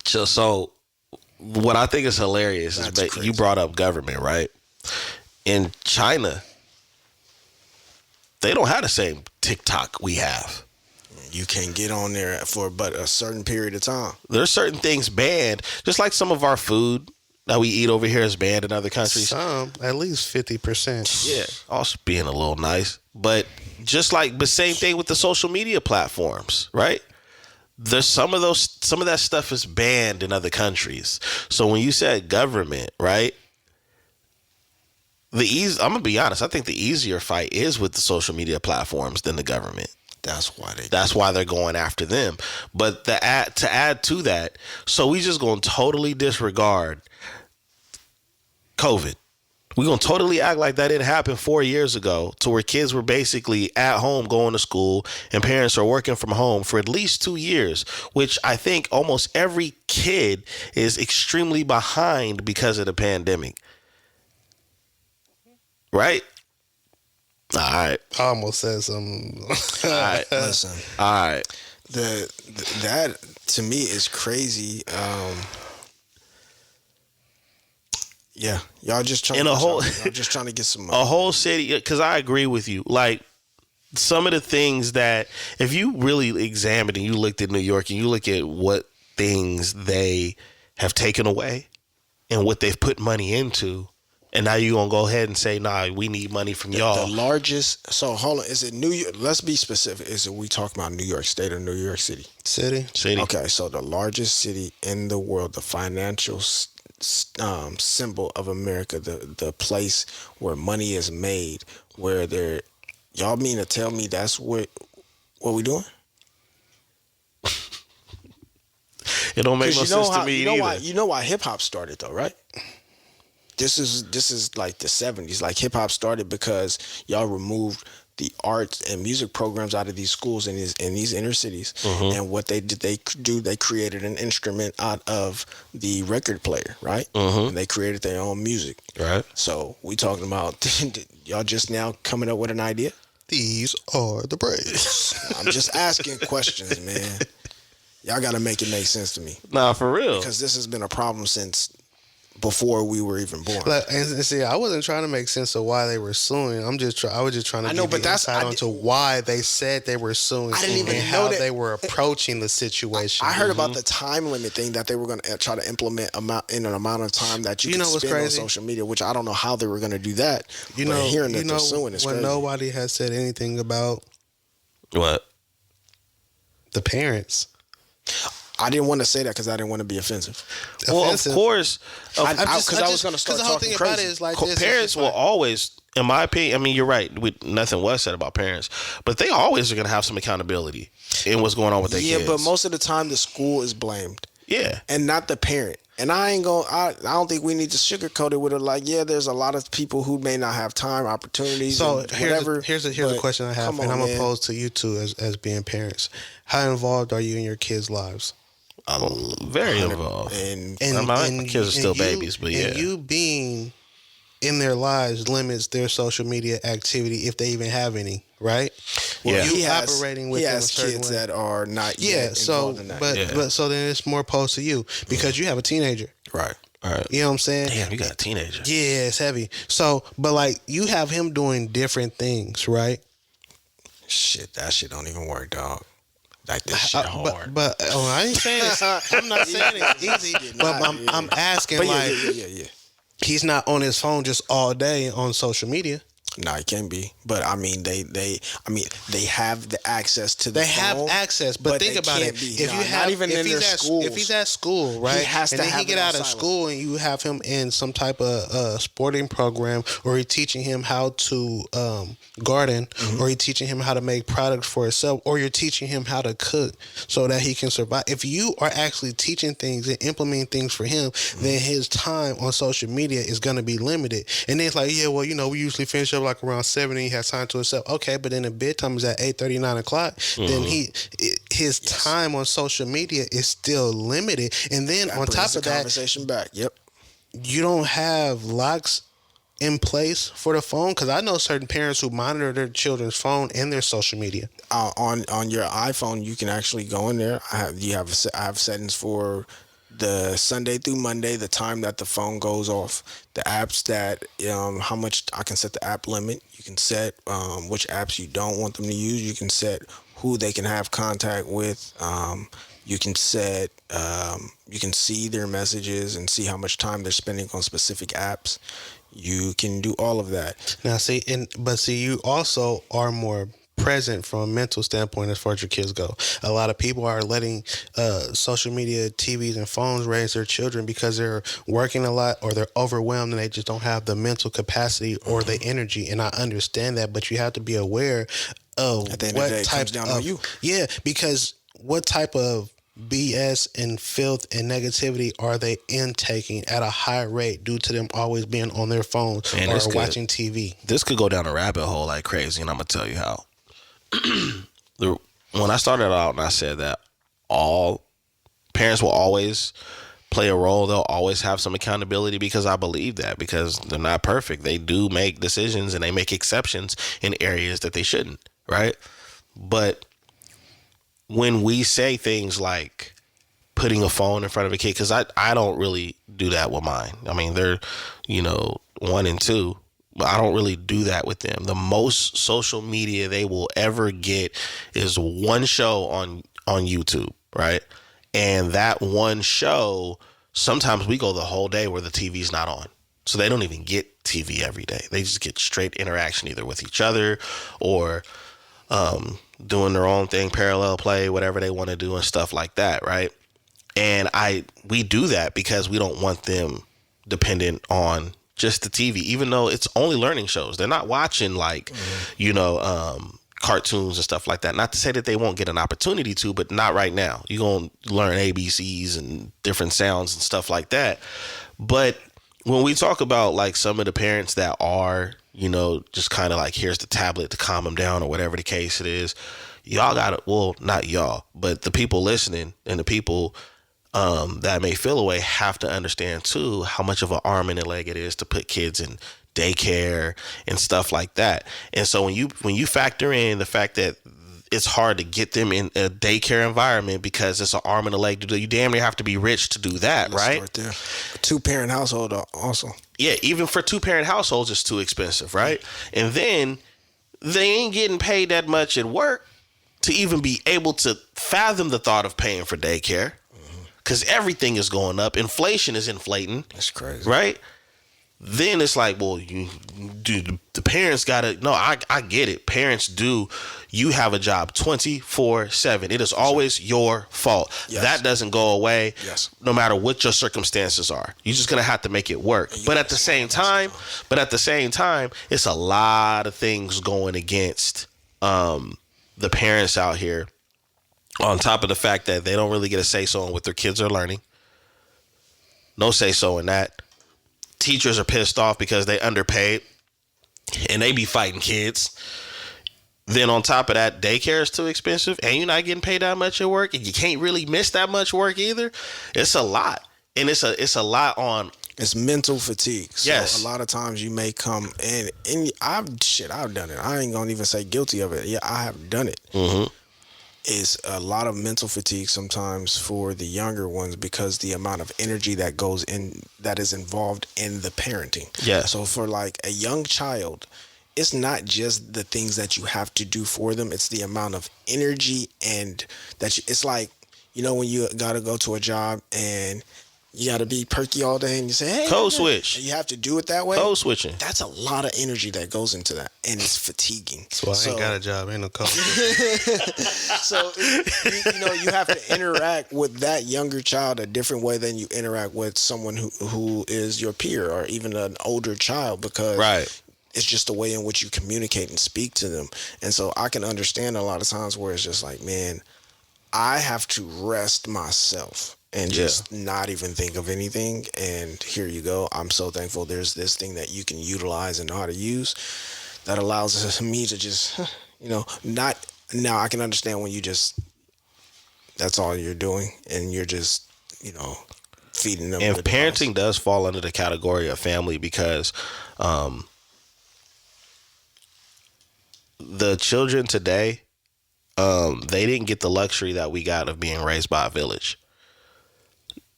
So what I think is hilarious is that you brought up government, right? In China, they don't have the same TikTok we have. You can't get on there for but a certain period of time. There's certain things banned, just like some of our food that we eat over here is banned in other countries. Some, at least 50%. Yeah, also being a little nice. But same thing with the social media platforms, right? There's some of that stuff is banned in other countries. So when you said government, right? I'm gonna be honest, I think the easier fight is with the social media platforms than the government. That's why they're going after them. But to add to that, so we just gonna totally disregard COVID. We're going to totally act like that didn't happen 4 years ago, to where kids were basically at home going to school and parents are working from home for at least 2 years, which I think almost every kid is extremely behind because of the pandemic. Right? All right. I almost said something. All right. Listen. All right. That to me is crazy. Yeah, y'all just trying. Y'all just trying to get some money. A whole city. Because I agree with you. Like some of the things that, if you really examined and you looked at New York and you look at what things they have taken away and what they've put money into, and now you're gonna go ahead and say, "Nah, we need money from y'all." The largest. So hold on. Is it New York? Let's be specific. Is it we talking about New York State or New York City? City. Okay, so the largest city in the world, the financial symbol of America, the place where money is made, where they're. Y'all mean to tell me that's what we doing? It don't make no sense to me either. You know why hip hop started though, right? This is like the 70s. Like hip hop started because y'all removed the arts and music programs out of these schools in these inner cities. Mm-hmm. And what they did, they created an instrument out of the record player, right? Mm-hmm. And they created their own music. Right. So we talking about y'all just now coming up with an idea? These are the brains. I'm just asking questions, man. Y'all got to make it make sense to me. Nah, for real. Because this has been a problem since before we were even born. And see, I wasn't trying to make sense of why they were suing. I was just trying to give insight onto why they said they were suing and how they were approaching the situation. I heard about the time limit thing that they were going to try to implement in an amount of time that you can spend on social media, which I don't know how they were going to do that. Hearing that they're suing is crazy. Nobody has said anything about what? The parents. I didn't want to say that because I didn't want to be offensive. Well, of course, because I was going to start talking crazy. Is like parents will always, in my opinion, I mean, you're right. Nothing was said about parents, but they always are going to have some accountability in what's going on with their kids. Yeah, but most of the time the school is blamed. Yeah, and not the parent. And I don't think we need to sugarcoat it with it. Like, yeah, there's a lot of people who may not have time, opportunities, so whatever. Here's a question I have, and I'm gonna pose to you two as being parents. How involved are you in your kids' lives? Very involved. And my kids are still babies, but yeah. And you being in their lives limits their social media activity if they even have any, right? Well, yeah. You operating with them a certain kids way. that are not yet involved in that. But so then it's more posed to you because you have a teenager. Right. All right. You know what I'm saying? Damn, you got a teenager. Yeah, it's heavy. So, but like you have him doing different things, right? Shit, that shit don't even work, dog. Like this shit hard. But I ain't saying it's, I'm not saying it's easy. But I'm asking, but yeah. He's not on his phone just all day on social media. No, it can be, but I mean, they have the access to the phone. They have access, but think about it. If he's at school, right, he has and to then he get out of school, and you have him in some type of sporting program, or you're teaching him how to garden, or you're teaching him how to make products for himself, or you're teaching him how to cook so that he can survive. If you are actually teaching things and implementing things for him, then his time on social media is going to be limited. And then it's like, yeah, well, we usually finish up like around 7 and he has time to himself. Okay, but then the bedtime is at 8:30, 9 o'clock. Then his time on social media is still limited. And then on top of that, conversation back. Yep. You don't have locks in place for the phone, because I know certain parents who monitor their children's phone and their social media. On your iPhone, you can actually go in there. I have settings for the Sunday through Monday, the time that the phone goes off, the apps that, how much I can set the app limit. You can set which apps you don't want them to use. You can set who they can have contact with. You can set, you can see their messages and see how much time they're spending on specific apps. You can do all of that. Now, you also are more present from a mental standpoint as far as your kids go. A lot of people are letting social media, TVs, and phones raise their children because they're working a lot or they're overwhelmed and they just don't have the mental capacity or the energy. And I understand that, but you have to be aware of at the end of the day, it comes down on you. Yeah, because what type of BS and filth and negativity are they intaking at a high rate due to them always being on their phones or watching TV? This could go down a rabbit hole like crazy, and I'm going to tell you how. When I started out and I said that all parents will always play a role. They'll always have some accountability, because I believe that, because they're not perfect. They do make decisions and they make exceptions in areas that they shouldn't, right? But when we say things like putting a phone in front of a kid, because I don't really do that with mine. I mean, they're, 1 and 2, but I don't really do that with them. The most social media they will ever get is one show on YouTube, right? And that one show, sometimes we go the whole day where the TV's not on. So they don't even get TV every day. They just get straight interaction either with each other or doing their own thing, parallel play, whatever they want to do and stuff like that, right? And we do that because we don't want them dependent on just the TV, even though it's only learning shows. They're not watching cartoons and stuff like that. Not to say that they won't get an opportunity to, but not right now. You're going to learn ABCs and different sounds and stuff like that. But when we talk about like some of the parents that are, just kind of like, here's the tablet to calm them down or whatever the case it is, y'all got to, well, not y'all, but the people listening and the people that may feel away have to understand too how much of an arm and a leg it is to put kids in daycare and stuff like that. And so when you factor in the fact that it's hard to get them in a daycare environment because it's an arm and a leg to do, you damn near have to be rich to do that. Let's right? Start there. A 2-parent household also. Yeah, even for 2-parent households, it's too expensive, right? And then they ain't getting paid that much at work to even be able to fathom the thought of paying for daycare, because everything is going up. Inflation is inflating. That's crazy, right? Then it's like, well, the parents gotta, no, I get it. Parents do. You have a job 24/7. It is always your fault. Yes. That doesn't go away. Yes. No matter what your circumstances are. You're just going to have to make it work. But at the same time, it's a lot of things going against the parents out here, on top of the fact that they don't really get a say-so on what their kids are learning. No say-so in that. Teachers are pissed off because they underpaid and they be fighting kids. Then on top of that, daycare is too expensive and you're not getting paid that much at work and you can't really miss that much work either. It's a lot. And it's a lot on. It's mental fatigue. So yes. A lot of times you may come and I've done it. I ain't gonna even say guilty of it. Yeah, I have done it. Mm-hmm. Is a lot of mental fatigue sometimes for the younger ones because the amount of energy that goes in, that is involved in the parenting. Yeah. So for like a young child, it's not just the things that you have to do for them. It's the amount of energy and it's like, when you got to go to a job and you got to be perky all day and you say, hey, code switch. You have to do it that way. Code switching. That's a lot of energy that goes into that. And it's fatiguing. That's why I ain't got a job. Ain't no code. So, you have to interact with that younger child a different way than you interact with someone who is your peer or even an older child, because right. It's just the way in which you communicate and speak to them. And so I can understand a lot of times where it's just like, man, I have to rest myself and just not even think of anything. And here you go. I'm so thankful there's this thing that you can utilize and know how to use that allows me to just, not. Now I can understand when that's all you're doing and you're just, feeding them. And parenting does fall under the category of family because the children today, they didn't get the luxury that we got of being raised by a village.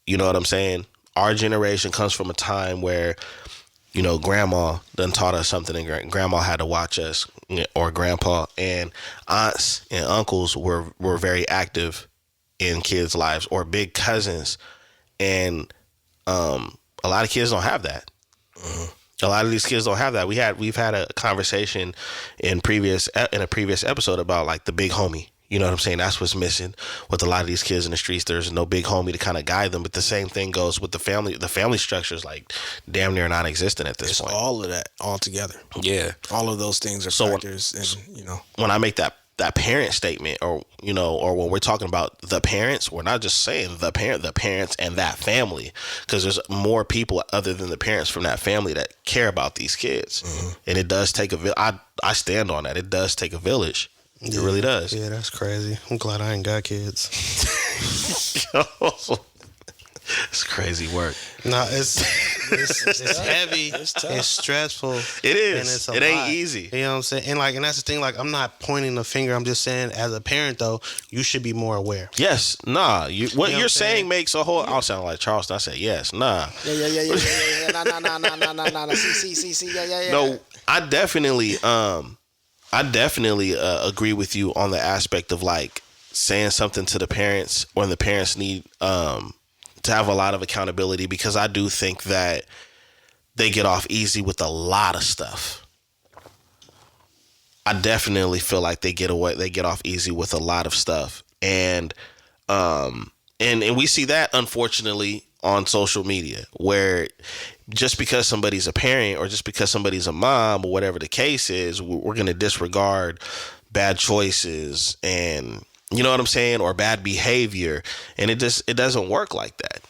You know what I'm saying? Our generation comes from a time where, grandma done taught us something and grandma had to watch us, or grandpa, and aunts and uncles were very active in kids' lives, or big cousins. And a lot of kids don't have that. Mm-hmm. A lot of these kids don't have that. We've had a conversation in a previous episode about like the big homie. You know what I'm saying? That's what's missing with a lot of these kids in the streets. There's no big homie to kind of guide them. But the same thing goes with the family. The family structure is like damn near non-existent at this point. All of that all together. Yeah. All of those things are factors. And, when I make that parent statement, or when we're talking about the parents, we're not just saying the parents and that family, because there's more people other than the parents from that family that care about these kids. Mm-hmm. And it does take I stand on that. It does take a village. It really does. Yeah, that's crazy. I'm glad I ain't got kids. It's crazy work. No, it's heavy. It's stressful. It is. And it's it ain't easy. You know what I'm saying? And that's the thing. Like, I'm not pointing the finger. I'm just saying, as a parent, though, you should be more aware. Yes. Nah. What you're saying makes a whole. I'll sound like Charleston. I say yes. Nah. Yeah. Nah. See. Yeah. No, I definitely agree with you on the aspect of like saying something to the parents when the parents need to have a lot of accountability, because I do think that they get off easy with a lot of stuff. I definitely feel like they get off easy with a lot of stuff. And we see that, unfortunately, on social media, where just because somebody's a parent or just because somebody's a mom or whatever the case is, we're going to disregard bad choices and, you know what I'm saying, or bad behavior. And it doesn't work like that.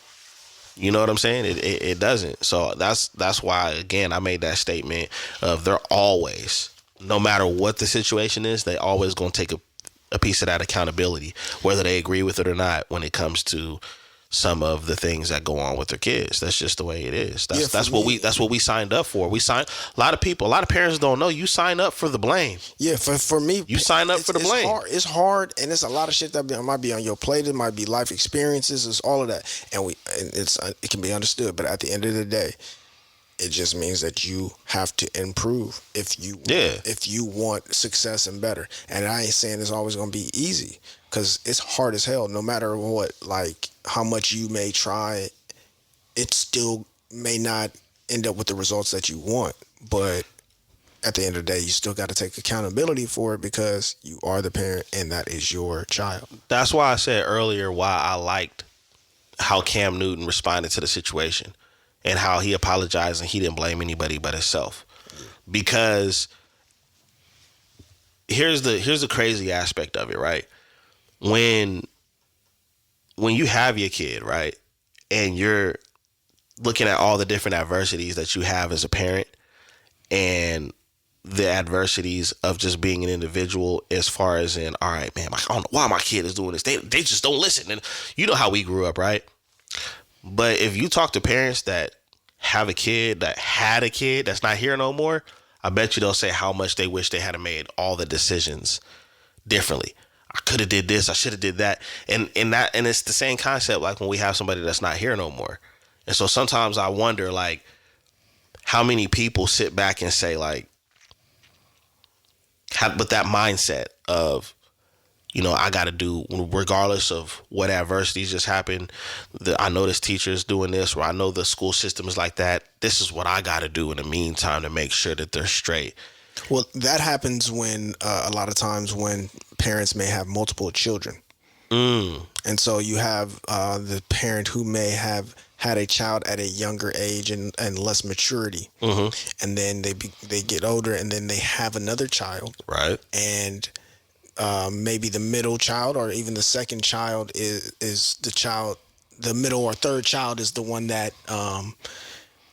You know what I'm saying? It doesn't. So that's why, again, I made that statement of they're always, no matter what the situation is, they always going to take a piece of that accountability, whether they agree with it or not, when it comes to some of the things that go on with their kids. That's just the way it is. That's what we signed up for. A lot of parents don't know you sign up for the blame. Yeah, for me, you sign up for the blame. It's hard, and it's a lot of shit that might be on your plate. It might be life experiences. It's all of that, and it can be understood. But at the end of the day, it just means that you have to improve if you want success and better. And I ain't saying it's always going to be easy, because it's hard as hell. No matter what, like how much you may try, it still may not end up with the results that you want. But at the end of the day, you still got to take accountability for it, because you are the parent and that is your child. That's why I said earlier why I liked how Cam Newton responded to the situation and how he apologized and he didn't blame anybody but himself. Because here's the crazy aspect of it, right? When you have your kid, right, and you're looking at all the different adversities that you have as a parent, and the adversities of just being an individual, as far as in, all right, man, I don't know why my kid is doing this. They just don't listen. And you know how we grew up, right? But if you talk to parents that have a kid, that had a kid that's not here no more, I bet you they'll say how much they wish they had made all the decisions differently. I could have did this. I should have did that. And it's the same concept like when we have somebody that's not here no more. And so sometimes I wonder, like, how many people sit back and say, like, with that mindset of, you know, I got to do, regardless of what adversities just happened, I know this teacher is doing this, or I know the school system is like that. This is what I got to do in the meantime to make sure that they're straight. Well, that happens when a lot of times when parents may have multiple children. And so you have the parent who may have had a child at a younger age and less maturity. And then they get older and then they have another child. Right. And maybe the middle child or even the second child is the child, the middle or third child is the one that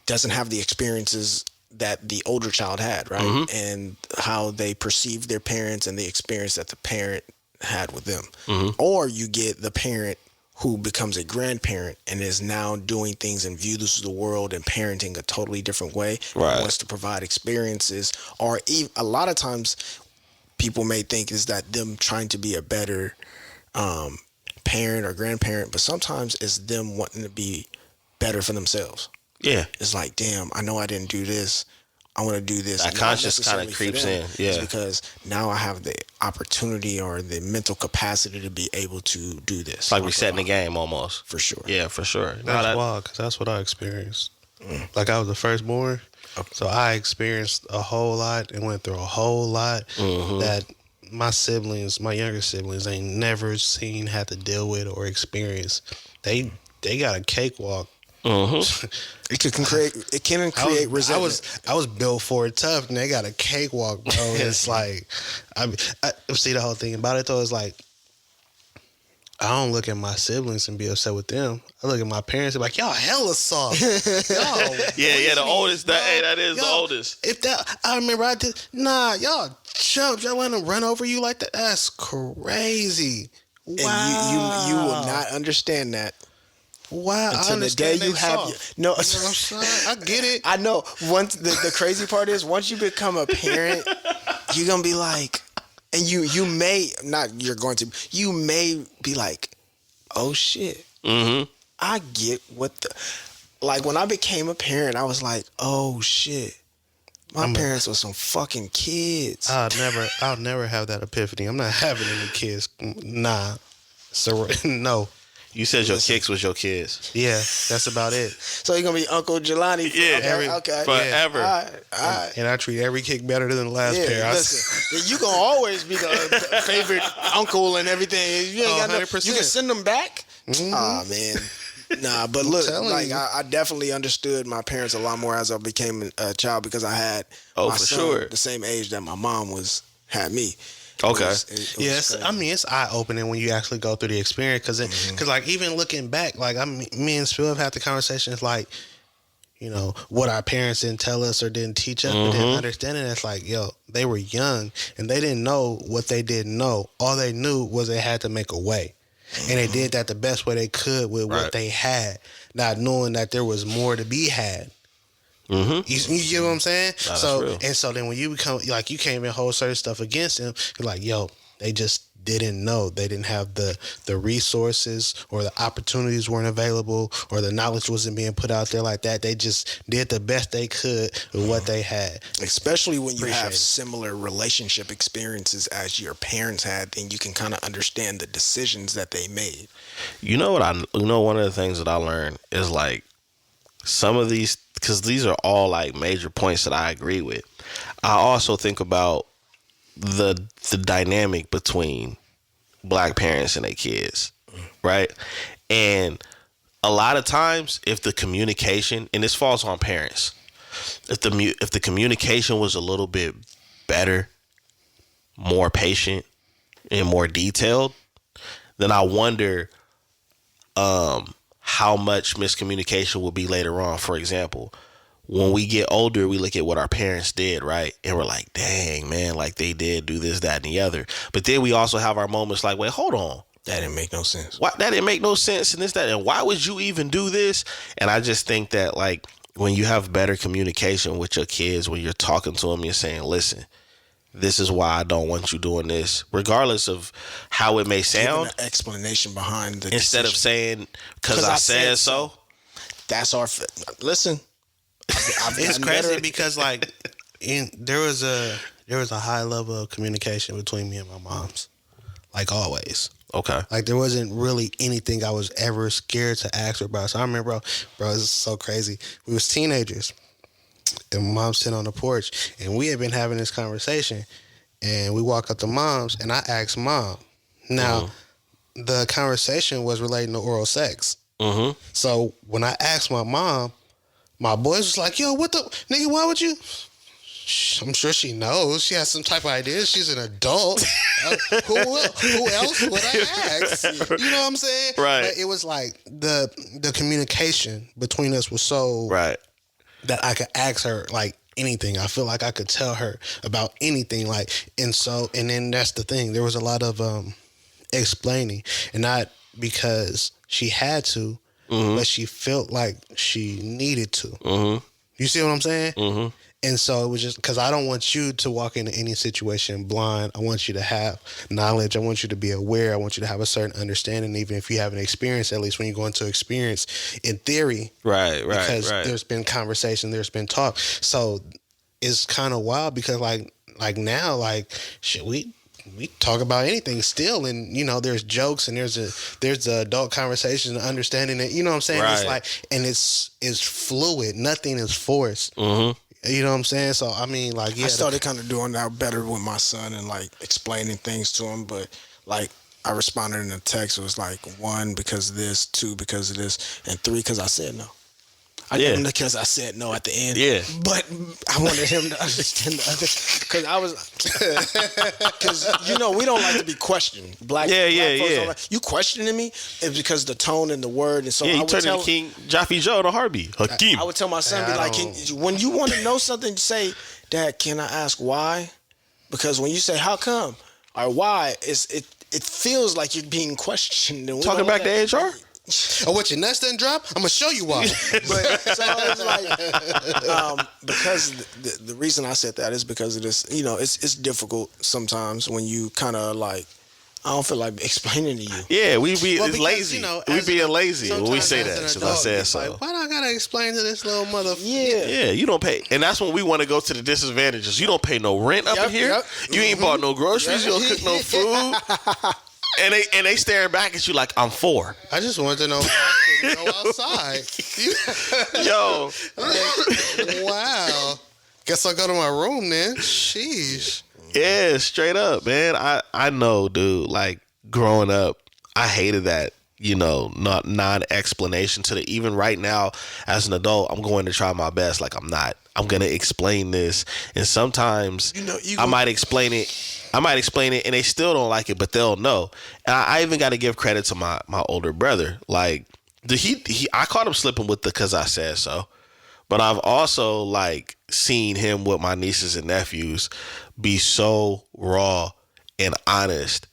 doesn't have the experiences that the older child had, right? And how they perceive their parents and the experience that the parent had with them. Or you get the parent who becomes a grandparent and is now doing things and views the world and parenting a totally different way. Right. Wants to provide experiences, or even, a lot of times people may think is that them trying to be a better parent or grandparent, but sometimes it's them wanting to be better for themselves. Yeah. It's like, damn, I know I didn't do this. I want to do this. That conscious kind of creeps in. Yeah. It's because now I have the opportunity or the mental capacity to be able to do this. It's like resetting the game almost. For sure. Yeah, for sure. That's wild, because that's what I experienced. Like, I was the firstborn. So I experienced a whole lot and went through a whole lot that my siblings, my younger siblings, ain't never seen, had to deal with or experience. They got a cakewalk. It can create resentment. I was built for it tough, and they got a cakewalk, bro. It's like, I see the whole thing about it though. It's like, I don't look at my siblings and be upset with them. I look at my parents and be like, y'all hella soft. Y'all, yeah, the oldest. That is the oldest. If that, I remember I did. Nah, y'all chumps. Y'all let them run over you like that. That's crazy. Wow. And you will not understand that Wow, until the day you have no. You know what I'm saying? I get it. I know. Once the crazy part is, once you become a parent, you're gonna be like, and you may not. You're going to. You may be like, oh shit. Mm-hmm. I get what the. Like when I became a parent, I was like, oh shit. My parents were some fucking kids. I'll never have that epiphany. I'm not having any kids. Nah. So no. You said your kicks was your kids. Yeah, that's about it. So you're gonna be Uncle Jelani okay. Forever. Yeah. All right. And I treat every kick better than the last pair. Listen, you gonna always be the favorite uncle and everything. You ain't got no, you can send them back. Ah man. Nah, but look, like I definitely understood my parents a lot more as I became a child because I had my son the same age that my mom had me. Okay. Yes, I mean it's eye opening when you actually go through the experience because like even looking back, like me and Spill have had the conversations like, you know, what our parents didn't tell us or didn't teach us, but then understanding it's like, yo, they were young and they didn't know what they didn't know. All they knew was they had to make a way. And they did that the best way they could with what they had, not knowing that there was more to be had. You get what I'm saying? So then when you become like you can't even hold certain stuff against them, you're like, yo, they just didn't know. They didn't have the resources or the opportunities weren't available or the knowledge wasn't being put out there like that. They just did the best they could with what they had. Especially when you have similar relationship experiences as your parents had, then you can kind of understand the decisions that they made. You know one of the things that I learned is like some of these, because these are all like major points that I agree with. I also think about the dynamic between black parents and their kids, right? And a lot of times, if the communication, and this falls on parents, if the communication was a little bit better, more patient, and more detailed, then I wonder how much miscommunication will be later on. For example, when we get older, we look at what our parents did, right? And we're like, dang, man, like they did do this, that, and the other. But then we also have our moments like, wait, hold on. That didn't make no sense. That didn't make no sense and this, that. And why would you even do this? And I just think that like when you have better communication with your kids, when you're talking to them, you're saying, listen, this is why I don't want you doing this, regardless of how it may sound. Giving an explanation behind the instead decision. of saying, because I said so. That's our... Listen. It's crazy because like there was a high level of communication between me and my moms, like always. Okay. Like there wasn't really anything I was ever scared to ask her about. So I remember, bro, this is so crazy. We was teenagers, and my mom's sitting on the porch, and we had been having this conversation, and we walk up to mom's, and I asked mom. Now, the conversation was relating to oral sex. So when I asked my mom, my boys was like, yo, what the nigga, why would you? I'm sure she knows. She has some type of idea. She's an adult. Who else would I ask? You know what I'm saying? Right. But it was like the communication between us was so right that I could ask her like anything. I feel like I could tell her about anything. Like, and then that's the thing. There was a lot of explaining, and not because she had to, but she felt like she needed to. You see what I'm saying? And so it was just because I don't want you to walk into any situation blind. I want you to have knowledge. I want you to be aware. I want you to have a certain understanding, even if you haven't experienced, at least when you go into experience in theory. Right. Because there's been conversation, there's been talk. So it's kind of wild because like now, like shit, we talk about anything still, and you know there's jokes and there's a adult conversation and understanding it. You know what I'm saying? Right. It's like, and it's fluid. Nothing is forced. You know what I'm saying? So I mean, like, yeah, I started kind of doing that better with my son and like explaining things to him, but like I responded in the text. It was like 1 because of this, 2 because of this, and 3 because I said no. I did him because I said no at the end. Yeah. But I wanted him to understand the other, because I was, because you know we don't like to be questioned. Black folks don't like, you questioning me is because the tone and the word, and so you turned into King Jaffe Joe in a heartbeat. Hakeem. I would tell my son, be like, when you want to know something, say, Dad, can I ask why? Because when you say how come or why, it feels like you're being questioned. And talking back to HR. Oh, what, your nuts didn't drop? I'm gonna show you why. But so it's like because the reason I said that is because of this. You know, it's difficult sometimes when you kind of like. I don't feel like explaining to you. Yeah, it's lazy. You know, we being lazy when we say that. Because I said so. Like, why do I gotta explain to this little motherfucker? Yeah, you don't pay, and that's when we want to go to the disadvantages. You don't pay no rent up in here. You ain't bought no groceries. You don't cook no food. And they staring back at you like I'm 4. I just wanted to know why I couldn't go outside. Yo, wow. Guess I'll go to my room then. Sheesh. Yeah, straight up, man. I know, dude. Like growing up, I hated that. You know, not non-explanation to the. Even right now, as an adult, I'm going to try my best. Like I'm gonna explain this, and sometimes I might explain it. And they still don't like it, but they'll know. And I even got to give credit to my older brother. Like I caught him slipping with the "cause I said so," but I've also like seen him with my nieces and nephews be so raw and honest,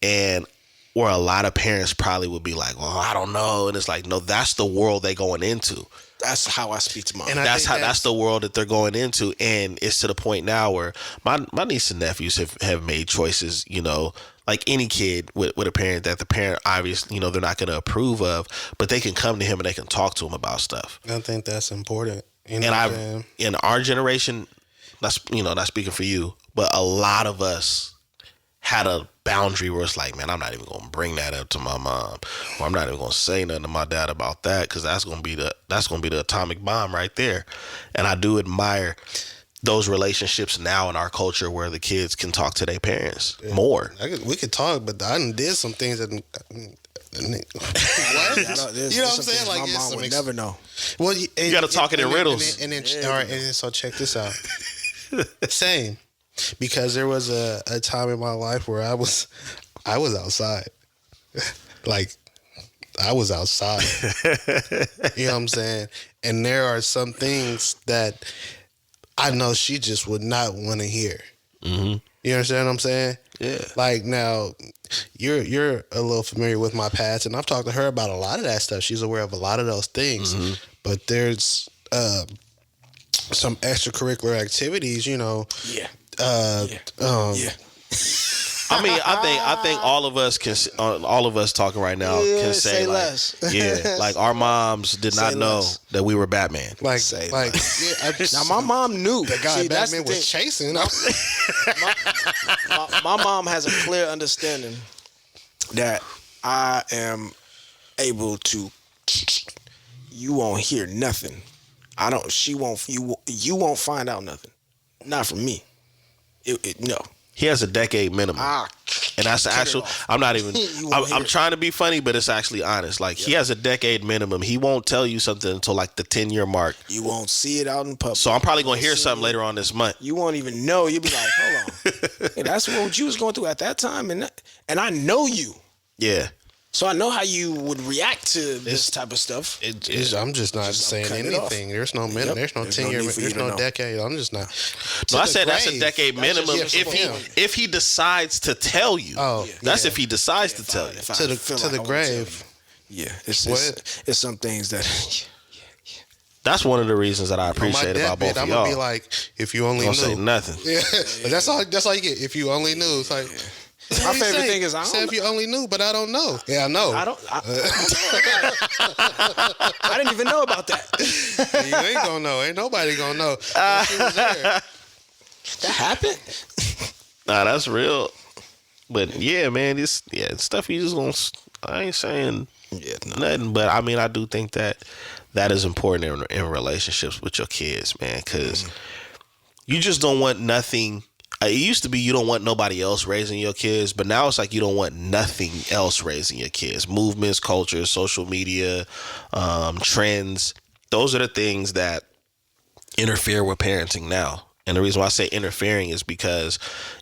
and where a lot of parents probably would be like, well, I don't know. And it's like, no, that's the world they going into. That's how I speak to mom. And that's the world that they're going into. And it's to the point now where my nieces and nephews have made choices, you know, like any kid with a parent that the parent obviously, you know, they're not going to approve of, but they can come to him and they can talk to him about stuff. I think that's important. You know, and in our generation, not speaking for you, but a lot of us had a boundary where it's like, man, I'm not even going to bring that up to my mom, or I'm not even going to say nothing to my dad about that, because that's going to be the atomic bomb right there. And I do admire those relationships now in our culture where the kids can talk to their parents more. We could talk, but I done did some things that. What? You know what I'm saying? Like, my mom would never know. Well, you got to talk it in riddles. And then, all right, and then so check this out. Same. Because there was a time in my life where I was outside. Like, I was outside. You know what I'm saying? And there are some things that I know she just would not want to hear. Mm-hmm. You understand what I'm saying? Yeah. Like, now, you're a little familiar with my past, and I've talked to her about a lot of that stuff. She's aware of a lot of those things. Mm-hmm. But there's some extracurricular activities, you know. Yeah. I mean, I think all of us talking right now can say like, less. Yeah, like our moms did not know that we were Batman. Like, now my mom knew the guy Batman was chasing. My mom has a clear understanding that I am able to. You won't hear nothing. I don't. She won't. You won't find out nothing. Not from me. No. He has a decade minimum. And that's the actual. I'm not even. I'm trying to be funny, but it's actually honest. Like, he has a decade minimum. He won't tell you something until like the 10-year mark. You won't see it out in public. So I'm probably gonna hear something later on this month. You won't even know. You'll be like, hold on. Hey, that's what you was going through at that time, and I know you. Yeah. So I know how you would react to this type of stuff. I'm just not saying anything. There's no minimum. There's no 10-year. There's no decade. I'm just not. No, I said that's a decade minimum. If he decides to tell you, that's if he decides to tell you to the grave. Yeah, it's some things that. That's one of the reasons that I appreciate about both of y'all. I'm gonna be like, if you only knew. Say nothing. Yeah, but that's all you get. If you only knew, it's like. My favorite thing is I if you only knew, but I don't know. Yeah, I know. I didn't even know about that. You ain't gonna know. Ain't nobody gonna know. That happened. Nah, that's real. But yeah, man, it's stuff you just gonna. I ain't saying nothing, but I mean, I do think that is important in relationships with your kids, man, because you just don't want nothing. It used to be you don't want nobody else raising your kids, but now it's like you don't want nothing else raising your kids. Movements, culture, social media, trends. Those are the things that interfere with parenting now. And the reason why I say interfering is because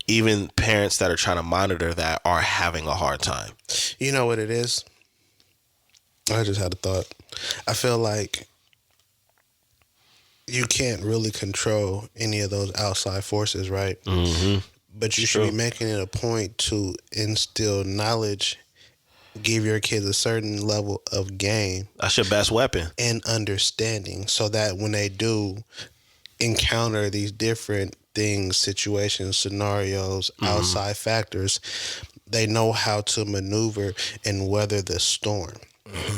even parents that are trying to monitor that are having a hard time. You know what it is? I just had a thought. I feel like you can't really control any of those outside forces, right? Mm-hmm. But you should be making it a point to instill knowledge give your kids a certain level of game. That's your best weapon. And understanding, so that when they do encounter these different things, situations, scenarios, outside factors, they know how to maneuver and weather the storm.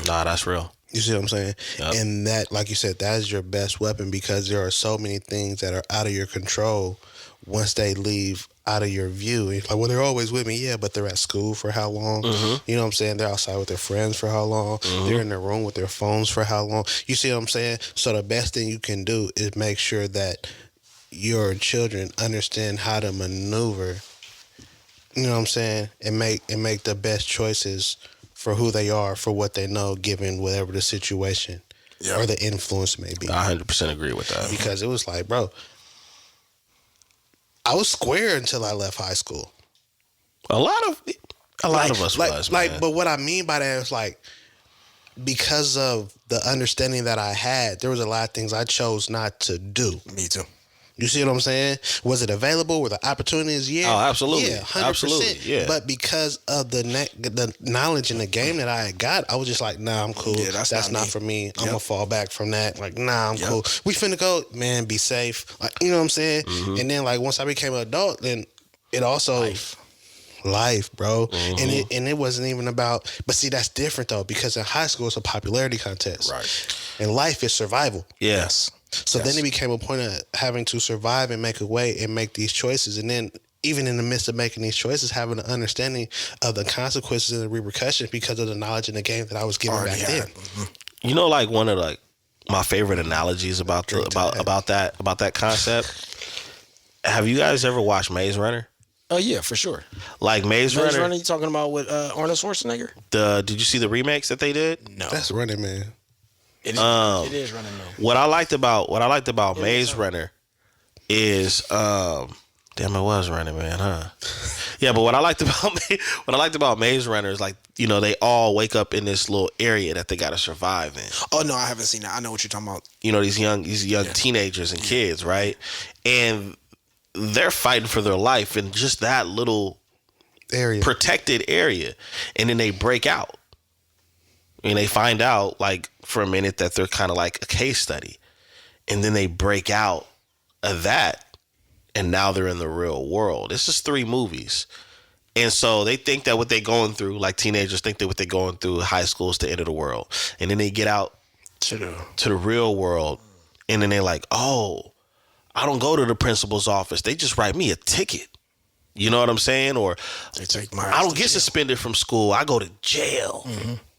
Nah, that's real. You see what I'm saying? Yep. And that, like you said, that is your best weapon, because there are so many things that are out of your control once they leave out of your view. And like, well, they're always with me. Yeah, but they're at school for how long? You know what I'm saying? They're outside with their friends for how long? They're in their room with their phones for how long? You see what I'm saying? So the best thing you can do is make sure that your children understand how to maneuver, you know what I'm saying, and make the best choices for who they are, for what they know, given whatever the situation or the influence may be. I 100% agree with that. Because it was like, bro, I was square until I left high school. A lot of us was, man. But what I mean by that is, like, because of the understanding that I had, there was a lot of things I chose not to do. Me too. You see what I'm saying? Was it available? Were the opportunities? Yeah. Oh, absolutely. Yeah, 100%. Absolutely. Yeah. But because of the knowledge in the game that I had got, I was just like, nah, I'm cool. Yeah, that's not for me. I'm going to fall back from that. Like, nah, I'm cool. We finna go, man, be safe. Like, you know what I'm saying? And then, like, once I became an adult, then it also... Life, bro. And it wasn't even about... But see, that's different, though, because in high school, it's a popularity contest. Right. And life is survival. Yes. So then it became a point of having to survive and make a way and make these choices. And then even in the midst of making these choices, having an understanding of the consequences and the repercussions because of the knowledge in the game that I was given back then. You know, like, one of, like, my favorite analogies about that concept. Have you guys ever watched Maze Runner? Oh yeah, for sure. Like Maze Runner. You talking about with Arnold Schwarzenegger? Did you see the remakes that they did? No, that's Running Man. It is Running Man. What I liked about Maze Runner is damn, it was Running Man, huh? Yeah, but what I liked about Maze Runner is, like, you know, they all wake up in this little area that they got to survive in. Oh no, I haven't seen that. I know what you're talking about. You know, these young teenagers and kids, right? And they're fighting for their life in just that little protected area, and then they break out. And they find out, like, for a minute that they're kind of like a case study, and then they break out of that, and now they're in the real world. It's just 3 movies. And so they think that what they're going through, like teenagers think that what they're going through in high school is the end of the world. And then they get out to the real world, and then they're like, oh, I don't go to the principal's office. They just write me a ticket. You know what I'm saying? Or they take my I don't get suspended from school. I go to jail.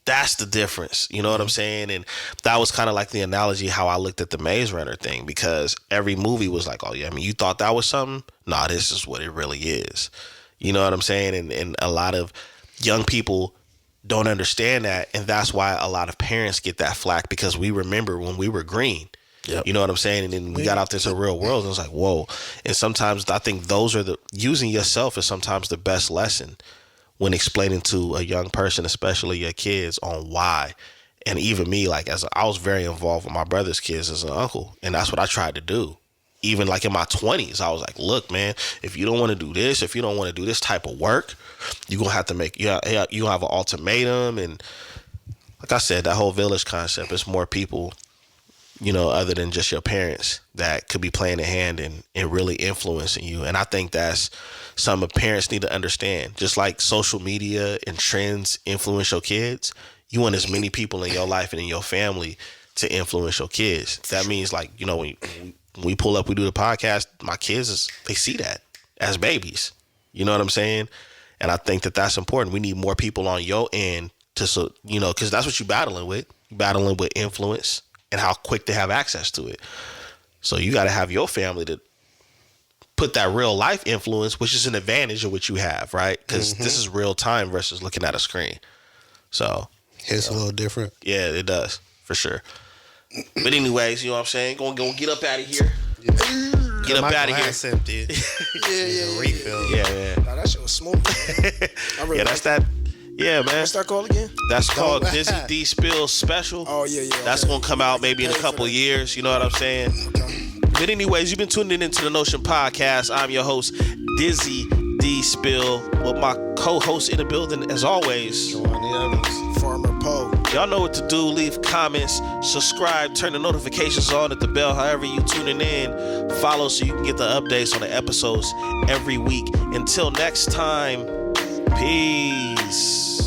That's the difference. You know what I'm saying? And that was kind of like the analogy how I looked at the Maze Runner thing, because every movie was like, oh yeah, I mean, you thought that was something? Nah, this is what it really is. You know what I'm saying? And a lot of young people don't understand that. And that's why a lot of parents get that flack, because we remember when we were green. Yep. You know what I'm saying? And then we got out there to the real world, and it's like, whoa. And sometimes I think using yourself is sometimes the best lesson when explaining to a young person, especially your kids, on why. And even me, like, I was very involved with my brother's kids as an uncle, and that's what I tried to do. Even like in my 20s, I was like, look, man, if you don't want to do this, if you don't want to do this type of work, you're going to have to you have an ultimatum. And like I said, that whole village concept, it's more people, you know, other than just your parents, that could be playing a hand and really influencing you. And I think that's something parents need to understand. Just like social media and trends influence your kids, you want as many people in your life and in your family to influence your kids. That means, like, you know, when we pull up, we do the podcast, my kids, they see that as babies. You know what I'm saying? And I think that that's important. We need more people on your end to, you know, because that's what you're battling with. You're battling with influence and how quick they have access to it. So you got to have your family to put that real life influence, which is an advantage of what you have, right? Because this is real time versus looking at a screen. So it's a little different. Yeah, it does, for sure. But anyways, you know what I'm saying? Gonna get up out of here. Get up out of here. Empty. yeah. Refill. Yeah. Nah, that shit was smooth. That's that. Yeah, man. What's that called again? That's called Dizzy D Spill Special. Oh, yeah. That's going to come out maybe in a couple years. You know what I'm saying? Okay. But anyways, you've been tuning into the Notion Podcast. I'm your host, Dizzy D Spill with my co-host in the building as always. Farmer Poe. Y'all know what to do. Leave comments, subscribe, turn the notifications on at the bell. However you tuning in, follow so you can get the updates on the episodes every week. Until next time, peace.